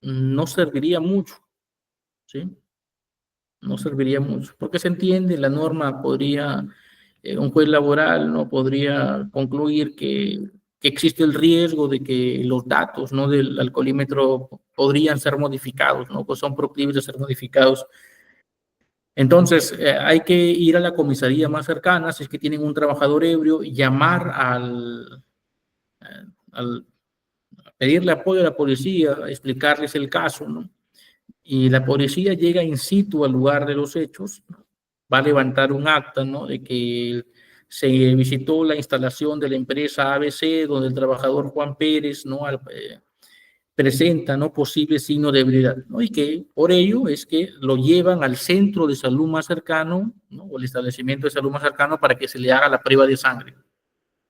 no serviría mucho, ¿sí? No serviría mucho, porque se entiende, la norma podría, un juez laboral no podría concluir que existe el riesgo de que los datos, ¿no?, del alcoholímetro podrían ser modificados, ¿no?, pues son proclives de ser modificados. Entonces, hay que ir a la comisaría más cercana, si es que tienen un trabajador ebrio, llamar al pedirle apoyo a la policía, explicarles el caso, ¿no? Y la policía llega in situ al lugar de los hechos, ¿no? Va a levantar un acta, ¿no?, de que se visitó la instalación de la empresa ABC, donde el trabajador Juan Pérez, ¿no?, presenta, ¿no?, posible signo de ebriedad, ¿no? Y que por ello es que lo llevan al centro de salud más cercano, ¿no?, o el establecimiento de salud más cercano para que se le haga la prueba de sangre,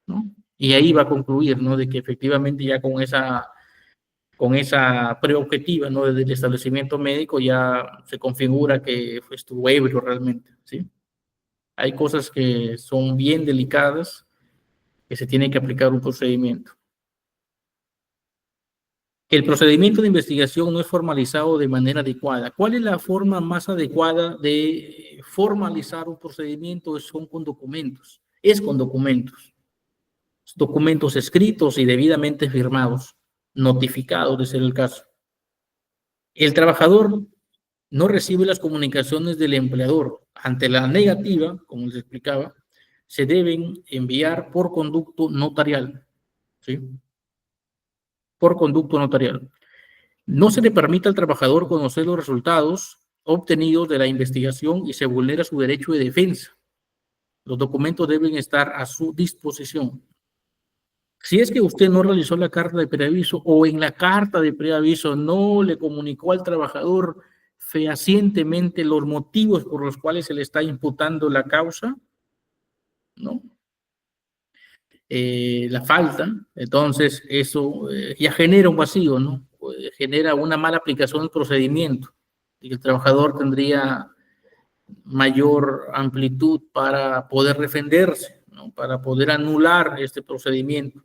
¿no? Y ahí va a concluir, ¿no?, de que efectivamente ya con esa prueba objetiva, ¿no?, desde el establecimiento médico ya se configura que estuvo ebrio realmente, ¿sí? Hay cosas que son bien delicadas, que se tiene que aplicar un procedimiento. Que el procedimiento de investigación no es formalizado de manera adecuada. ¿Cuál es la forma más adecuada de formalizar un procedimiento? Son con documentos. Es con documentos. Documentos escritos y debidamente firmados, notificados de ser el caso. El trabajador no recibe las comunicaciones del empleador. Ante la negativa, como les explicaba, se deben enviar por conducto notarial, ¿sí? Por conducto notarial. No se le permite al trabajador conocer los resultados obtenidos de la investigación y se vulnera su derecho de defensa. Los documentos deben estar a su disposición. Si es que usted no realizó la carta de preaviso o en la carta de preaviso no le comunicó al trabajador fehacientemente los motivos por los cuales se le está imputando la causa, ¿no?, la falta, entonces eso ya genera un vacío, ¿no? Genera una mala aplicación del procedimiento y el trabajador tendría mayor amplitud para poder defenderse, ¿no?, para poder anular este procedimiento.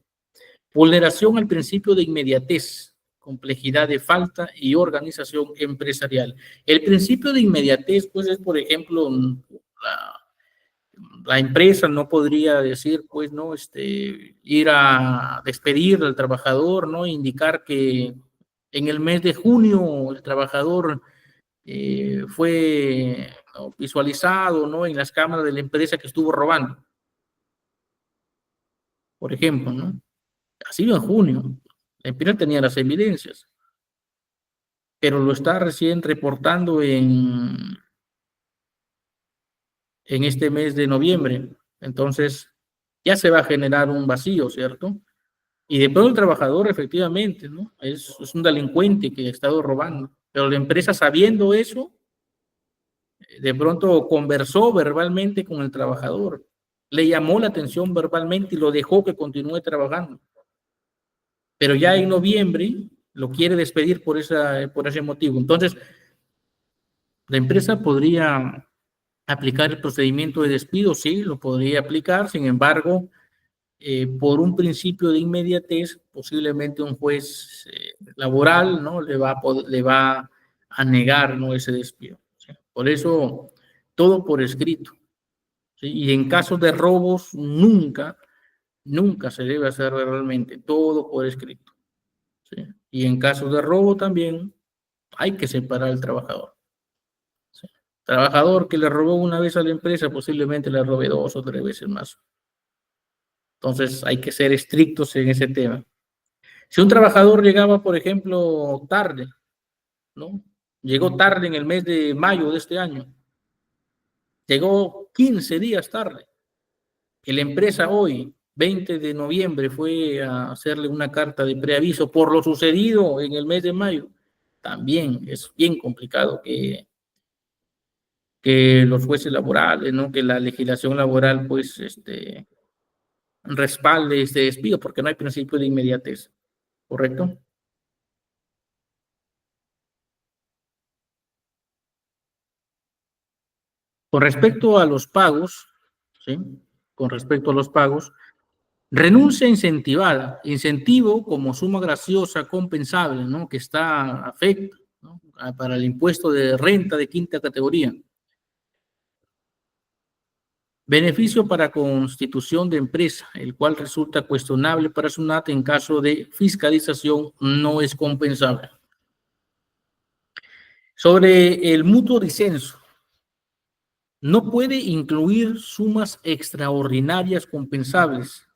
Vulneración al principio de inmediatez, complejidad de falta y organización empresarial. El principio de inmediatez, pues, es, por ejemplo, la empresa no podría decir, pues, no, ir a despedir al trabajador, ¿no?, indicar que en el mes de junio el trabajador fue, ¿no?, visualizado, ¿no?, en las cámaras de la empresa que estuvo robando, por ejemplo, ¿no? Ha sido en junio. La empresa tenía las evidencias, pero lo está recién reportando en este mes de noviembre. Entonces, ya se va a generar un vacío, ¿cierto? Y de pronto el trabajador, efectivamente, ¿no?, es un delincuente que ha estado robando, pero la empresa, sabiendo eso, de pronto conversó verbalmente con el trabajador, le llamó la atención verbalmente y lo dejó que continúe trabajando. Pero ya en noviembre lo quiere despedir por ese motivo. Entonces, la empresa podría aplicar el procedimiento de despido, sí, lo podría aplicar, sin embargo, por un principio de inmediatez, posiblemente un juez laboral, ¿no?, le va a negar, ¿no?, ese despido, ¿sí? Por eso, todo por escrito, ¿sí? Y en casos de robos, nunca se debe hacer realmente, todo por escrito, ¿sí? Y en casos de robo también hay que separar al trabajador, ¿sí? Trabajador que le robó una vez a la empresa, posiblemente le robe 2 o 3 veces más. Entonces hay que ser estrictos en ese tema. Si un trabajador llegaba, por ejemplo, tarde, ¿no? Llegó tarde en el mes de mayo de este año, llegó 15 días tarde, que la empresa hoy, 20 de noviembre, fue a hacerle una carta de preaviso por lo sucedido en el mes de mayo, también es bien complicado que los jueces laborales, ¿no?, que la legislación laboral, pues, respalde este despido, porque no hay principio de inmediatez, ¿correcto? Con respecto a los pagos, ¿sí? Con respecto a los pagos, renuncia incentivada, incentivo como suma graciosa compensable, ¿no? Que está afecta, ¿no? Para el impuesto de renta de quinta categoría. Beneficio para constitución de empresa, el cual resulta cuestionable para SUNAT en caso de fiscalización, no es compensable. Sobre el mutuo disenso, no puede incluir sumas extraordinarias compensables,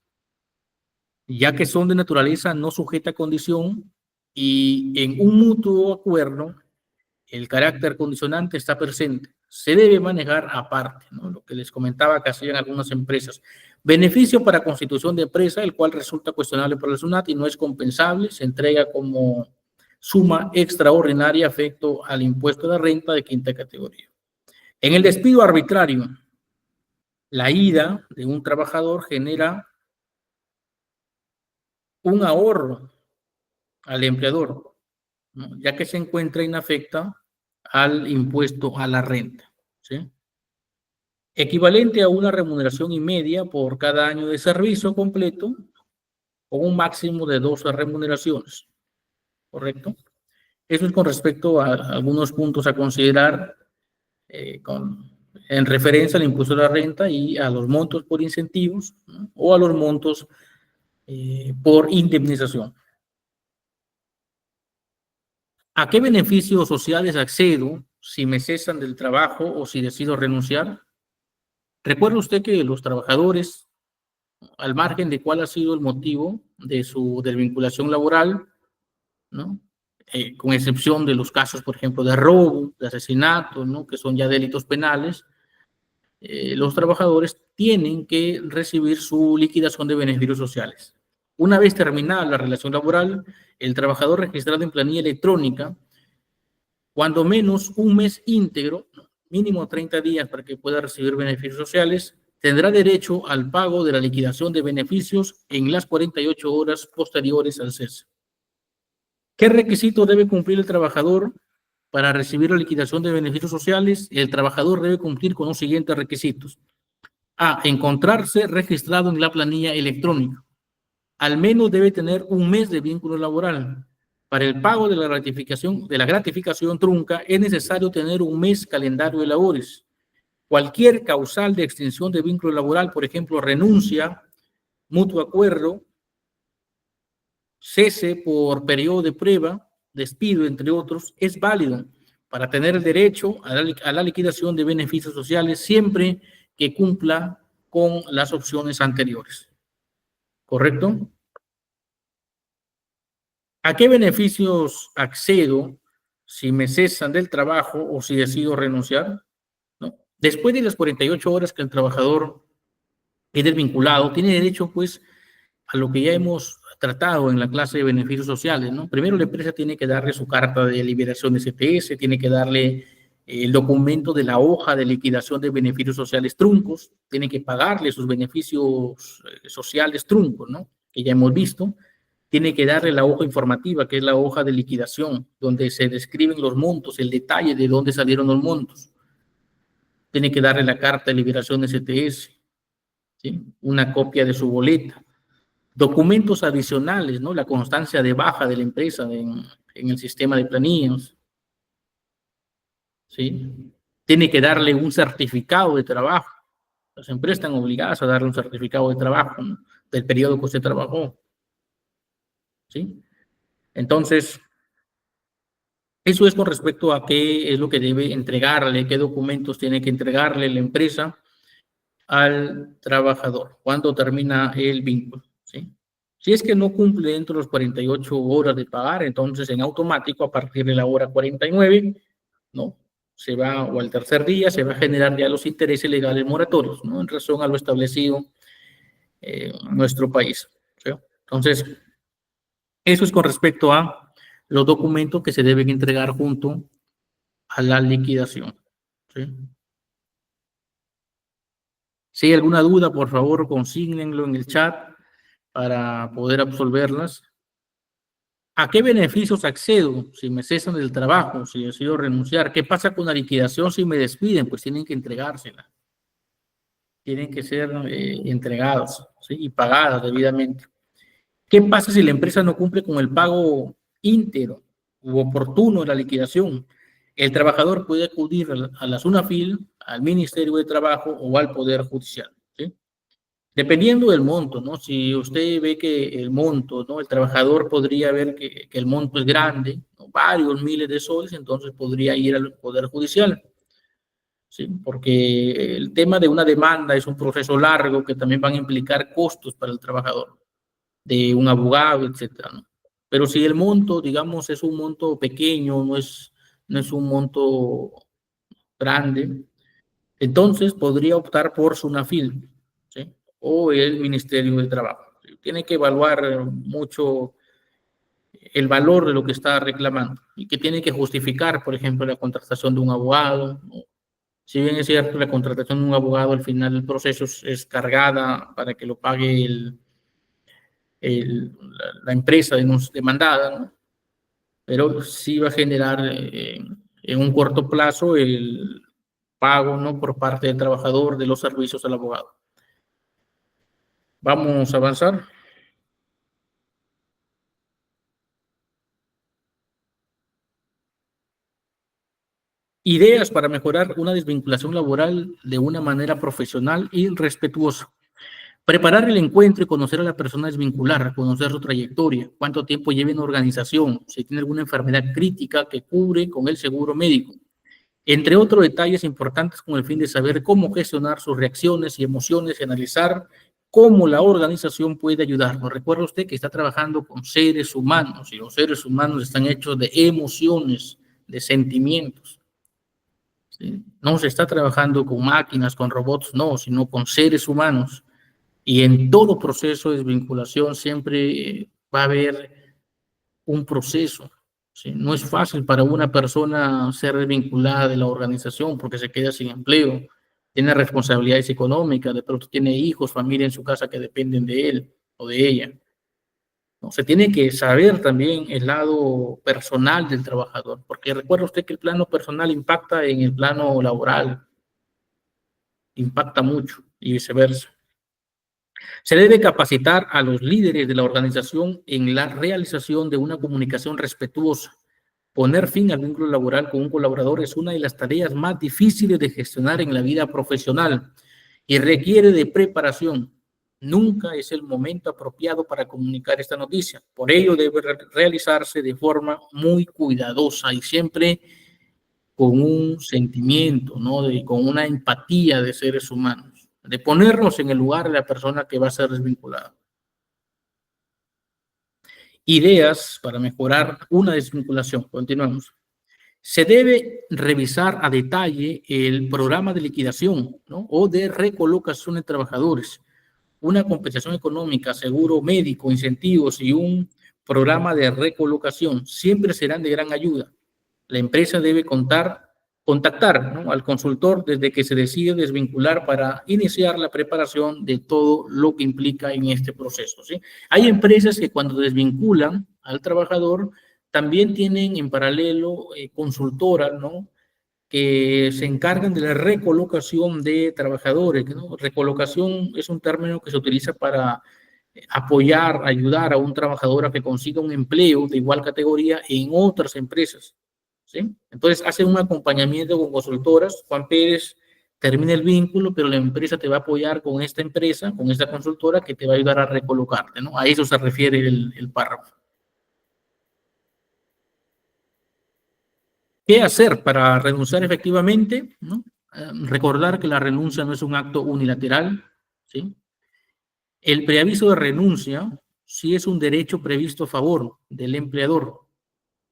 ya que son de naturaleza no sujeta a condición y en un mutuo acuerdo el carácter condicionante está presente. Se debe manejar aparte, ¿no? Lo que les comentaba que hacían algunas empresas. Beneficio para constitución de empresa, el cual resulta cuestionable para el SUNAT y no es compensable, se entrega como suma extraordinaria afecto al impuesto de renta de quinta categoría. En el despido arbitrario, la ida de un trabajador genera un ahorro al empleador, ¿no? Ya que se encuentra inafecta al impuesto a la renta, ¿sí? Equivalente a una remuneración y media por cada año de servicio completo, con un máximo de 12 remuneraciones, ¿correcto? Eso es con respecto a algunos puntos a considerar en referencia al impuesto a la renta y a los montos por incentivos, ¿no? O a los montos por indemnización. ¿A qué beneficios sociales accedo si me cesan del trabajo o si decido renunciar? Recuerde usted que los trabajadores, al margen de cuál ha sido el motivo de su desvinculación laboral, ¿no? Con excepción de los casos, por ejemplo, de robo, de asesinato, ¿no? Que son ya delitos penales, los trabajadores tienen que recibir su liquidación de beneficios sociales. Una vez terminada la relación laboral, el trabajador registrado en planilla electrónica, cuando menos un mes íntegro, mínimo 30 días para que pueda recibir beneficios sociales, tendrá derecho al pago de la liquidación de beneficios en las 48 horas posteriores al cese. ¿Qué requisito debe cumplir el trabajador para recibir la liquidación de beneficios sociales? El trabajador debe cumplir con los siguientes requisitos. A. Encontrarse registrado en la planilla electrónica. Al menos debe tener un mes de vínculo laboral. Para el pago de la gratificación trunca es necesario tener un mes calendario de labores. Cualquier causal de extinción de vínculo laboral, por ejemplo, renuncia, mutuo acuerdo, cese por periodo de prueba, despido, entre otros, es válido para tener el derecho a la liquidación de beneficios sociales siempre que cumpla con las opciones anteriores. ¿Correcto? ¿A qué beneficios accedo si me cesan del trabajo o si decido renunciar? ¿No? Después de las 48 horas que el trabajador es desvinculado, tiene derecho, pues, a lo que ya hemos tratado en la clase de beneficios sociales, ¿no? Primero la empresa tiene que darle su carta de liberación de CTS, tiene que darle el documento de la hoja de liquidación de beneficios sociales truncos, tiene que pagarle sus beneficios sociales truncos, ¿no? Que ya hemos visto. Tiene que darle la hoja informativa, que es la hoja de liquidación, donde se describen los montos, el detalle de dónde salieron los montos. Tiene que darle la carta de liberación de CTS, ¿sí? Una copia de su boleta. Documentos adicionales, ¿no? La constancia de baja de la empresa en el sistema de planillas, ¿sí? Tiene que darle un certificado de trabajo. Las empresas están obligadas a darle un certificado de trabajo, ¿no? Del periodo que usted trabajó, ¿sí? Entonces, eso es con respecto a qué es lo que debe entregarle, qué documentos tiene que entregarle la empresa al trabajador cuando termina el vínculo, ¿sí? Si es que no cumple dentro de las 48 horas de pagar, entonces en automático a partir de la hora 49, ¿no? Se va, o al tercer día, se va a generar ya los intereses legales moratorios, ¿no? En razón a lo establecido en nuestro país, ¿sí? Entonces, eso es con respecto a los documentos que se deben entregar junto a la liquidación, ¿sí? Si hay alguna duda, por favor, consígnenlo en el chat para poder absolverlas. ¿A qué beneficios accedo si me cesan del trabajo, si decido renunciar? ¿Qué pasa con la liquidación si me despiden? Pues tienen que entregársela. Tienen que ser entregadas, ¿sí? Y pagadas debidamente. ¿Qué pasa si la empresa no cumple con el pago íntegro u oportuno de la liquidación? El trabajador puede acudir a la SUNAFIL, al Ministerio de Trabajo o al Poder Judicial, ¿sí? Dependiendo del monto, ¿no? Si usted ve que el monto, ¿no? El trabajador podría ver que el monto es grande, ¿no? Varios miles de soles, entonces podría ir al Poder Judicial, ¿sí? Porque el tema de una demanda es un proceso largo que también van a implicar costos para el trabajador, de un abogado, etcétera, ¿no? Pero si el monto, digamos, es un monto pequeño, no es un monto grande, entonces podría optar por SUNAFIL, ¿sí? O el Ministerio de Trabajo. Tiene que evaluar mucho el valor de lo que está reclamando y que tiene que justificar, por ejemplo, la contratación de un abogado, ¿no? Si bien es cierto, la contratación de un abogado al final del proceso es cargada para que lo pague la empresa demandada, ¿no? Pero sí va a generar en un corto plazo el pago, ¿no? Por parte del trabajador de los servicios al abogado. Vamos a avanzar. Ideas para mejorar una desvinculación laboral de una manera profesional y respetuosa. Preparar el encuentro y conocer a la persona desvincular, conocer su trayectoria, cuánto tiempo lleva en organización, si tiene alguna enfermedad crítica que cubre con el seguro médico, entre otros detalles importantes con el fin de saber cómo gestionar sus reacciones y emociones y analizar cómo la organización puede ayudarnos. Recuerda usted que está trabajando con seres humanos y los seres humanos están hechos de emociones, de sentimientos, ¿sí? No se está trabajando con máquinas, con robots, no, sino con seres humanos. Y en todo proceso de desvinculación siempre va a haber un proceso, ¿sí? No es fácil para una persona ser desvinculada de la organización porque se queda sin empleo, tiene responsabilidades económicas, de pronto tiene hijos, familia en su casa que dependen de él o de ella, ¿no? Se tiene que saber también el lado personal del trabajador, porque recuerda usted que el plano personal impacta en el plano laboral, impacta mucho y viceversa. Se debe capacitar a los líderes de la organización en la realización de una comunicación respetuosa. Poner fin al vínculo laboral con un colaborador es una de las tareas más difíciles de gestionar en la vida profesional y requiere de preparación. Nunca es el momento apropiado para comunicar esta noticia. Por ello debe realizarse de forma muy cuidadosa y siempre con un sentimiento, ¿no? Con una empatía de seres humanos, de ponernos en el lugar de la persona que va a ser desvinculada. Ideas para mejorar una desvinculación. Continuamos. Se debe revisar a detalle el programa de liquidación, ¿no? O de recolocación de trabajadores, una compensación económica, seguro médico, incentivos y un programa de recolocación siempre serán de gran ayuda. La empresa debe contactar, ¿no? Al consultor desde que se decide desvincular para iniciar la preparación de todo lo que implica en este proceso, ¿sí? Hay empresas que cuando desvinculan al trabajador también tienen en paralelo consultoras, ¿no? Que se encargan de la recolocación de trabajadores, ¿no? Recolocación es un término que se utiliza para apoyar, ayudar a un trabajador a que consiga un empleo de igual categoría en otras empresas, ¿sí? Entonces hacen un acompañamiento con consultoras. Juan Pérez termina el vínculo, pero la empresa te va a apoyar con esta empresa, con esta consultora que te va a ayudar a recolocarte, ¿no? A eso se refiere el párrafo. ¿Qué hacer para renunciar efectivamente? ¿No? Recordar que la renuncia no es un acto unilateral, ¿sí? El preaviso de renuncia sí es un derecho previsto a favor del empleador,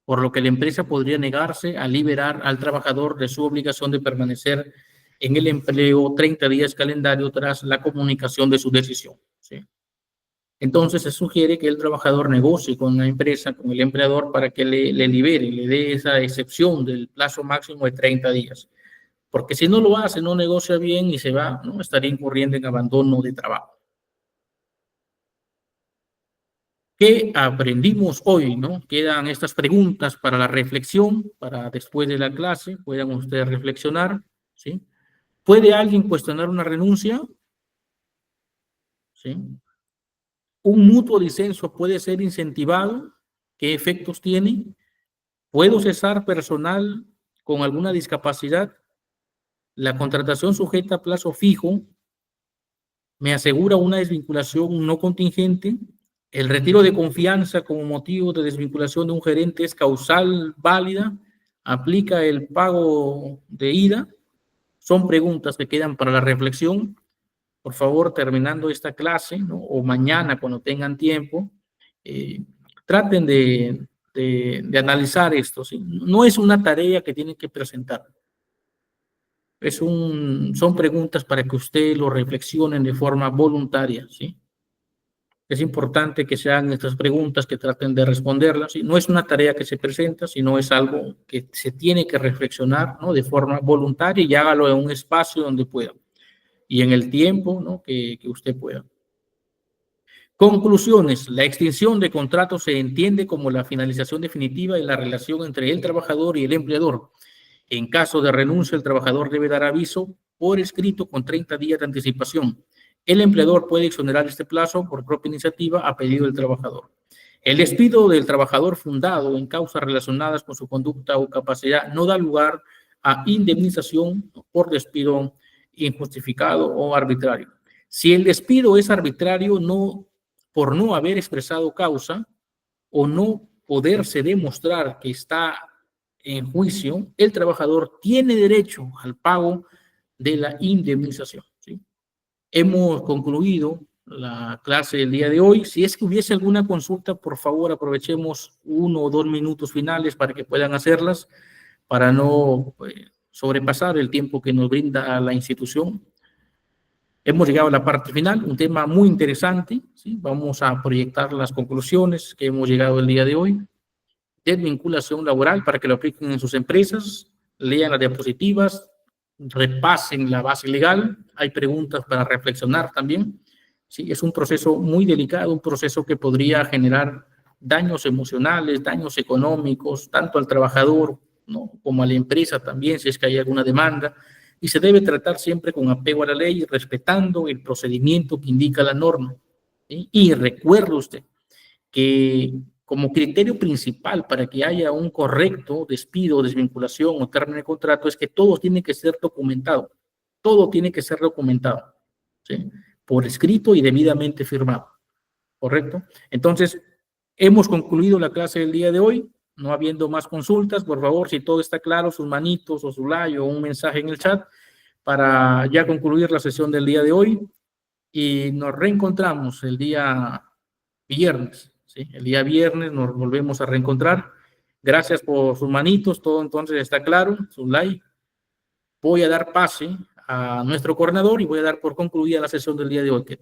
por lo que la empresa podría negarse a liberar al trabajador de su obligación de permanecer en el empleo 30 días calendario tras la comunicación de su decisión, ¿sí? Entonces se sugiere que el trabajador negocie con la empresa, con el empleador, para que le libere, le dé esa excepción del plazo máximo de 30 días. Porque si no lo hace, no negocia bien y se va, ¿no? Estaría incurriendo en abandono de trabajo. ¿Qué aprendimos hoy, no? Quedan estas preguntas para la reflexión, para después de la clase, puedan ustedes reflexionar, ¿sí? ¿Puede alguien cuestionar una renuncia? ¿Sí? ¿Un mutuo disenso puede ser incentivado? ¿Qué efectos tiene? ¿Puedo cesar personal con alguna discapacidad? ¿La contratación sujeta a plazo fijo me asegura una desvinculación no contingente? ¿El retiro de confianza como motivo de desvinculación de un gerente es causal válida? ¿Aplica el pago de ida? Son preguntas que quedan para la reflexión. Por favor, terminando esta clase, ¿no? O mañana cuando tengan tiempo, eh, traten de analizar esto, ¿sí? No es una tarea que tienen que presentar. Son preguntas para que ustedes lo reflexionen de forma voluntaria, ¿sí? Es importante que se hagan estas preguntas, que traten de responderlas, ¿sí? No es una tarea que se presenta, sino es algo que se tiene que reflexionar, ¿no? De forma voluntaria y hágalo en un espacio donde pueda y en el tiempo, ¿no? que usted pueda. Conclusiones. La extinción de contrato se entiende como la finalización definitiva de la relación entre el trabajador y el empleador. En caso de renuncia, el trabajador debe dar aviso por escrito con 30 días de anticipación. El empleador puede exonerar este plazo por propia iniciativa a pedido del trabajador. El despido del trabajador fundado en causas relacionadas con su conducta o capacidad no da lugar a indemnización por despido injustificado o arbitrario. Si el despido es arbitrario por no haber expresado causa o no poderse demostrar que está en juicio, el trabajador tiene derecho al pago de la indemnización, ¿sí? Hemos concluido la clase del día de hoy. Si es que hubiese alguna consulta, por favor, aprovechemos 1 o 2 minutos finales para que puedan hacerlas, para no sobrepasar el tiempo que nos brinda la institución. Hemos llegado a la parte final, un tema muy interesante, ¿sí? Vamos a proyectar las conclusiones que hemos llegado el día de hoy. Desvinculación laboral para que lo apliquen en sus empresas, lean las diapositivas, repasen la base legal, hay preguntas para reflexionar también. Sí, es un proceso muy delicado, un proceso que podría generar daños emocionales, daños económicos, tanto al trabajador, ¿no? como a la empresa también, si es que hay alguna demanda, y se debe tratar siempre con apego a la ley, respetando el procedimiento que indica la norma. ¿Sí? Y recuerde usted que como criterio principal para que haya un correcto despido, desvinculación o término de contrato es que todo tiene que ser documentado. Todo tiene que ser documentado, ¿sí? Por escrito y debidamente firmado, ¿correcto? Entonces, hemos concluido la clase del día de hoy. No habiendo más consultas, por favor, si todo está claro, sus manitos o su like o un mensaje en el chat para ya concluir la sesión del día de hoy. Y nos reencontramos el día viernes. ¿Sí? El día viernes nos volvemos a reencontrar. Gracias por sus manitos, todo entonces está claro, su like. Voy a dar pase a nuestro coordinador y voy a dar por concluida la sesión del día de hoy. Que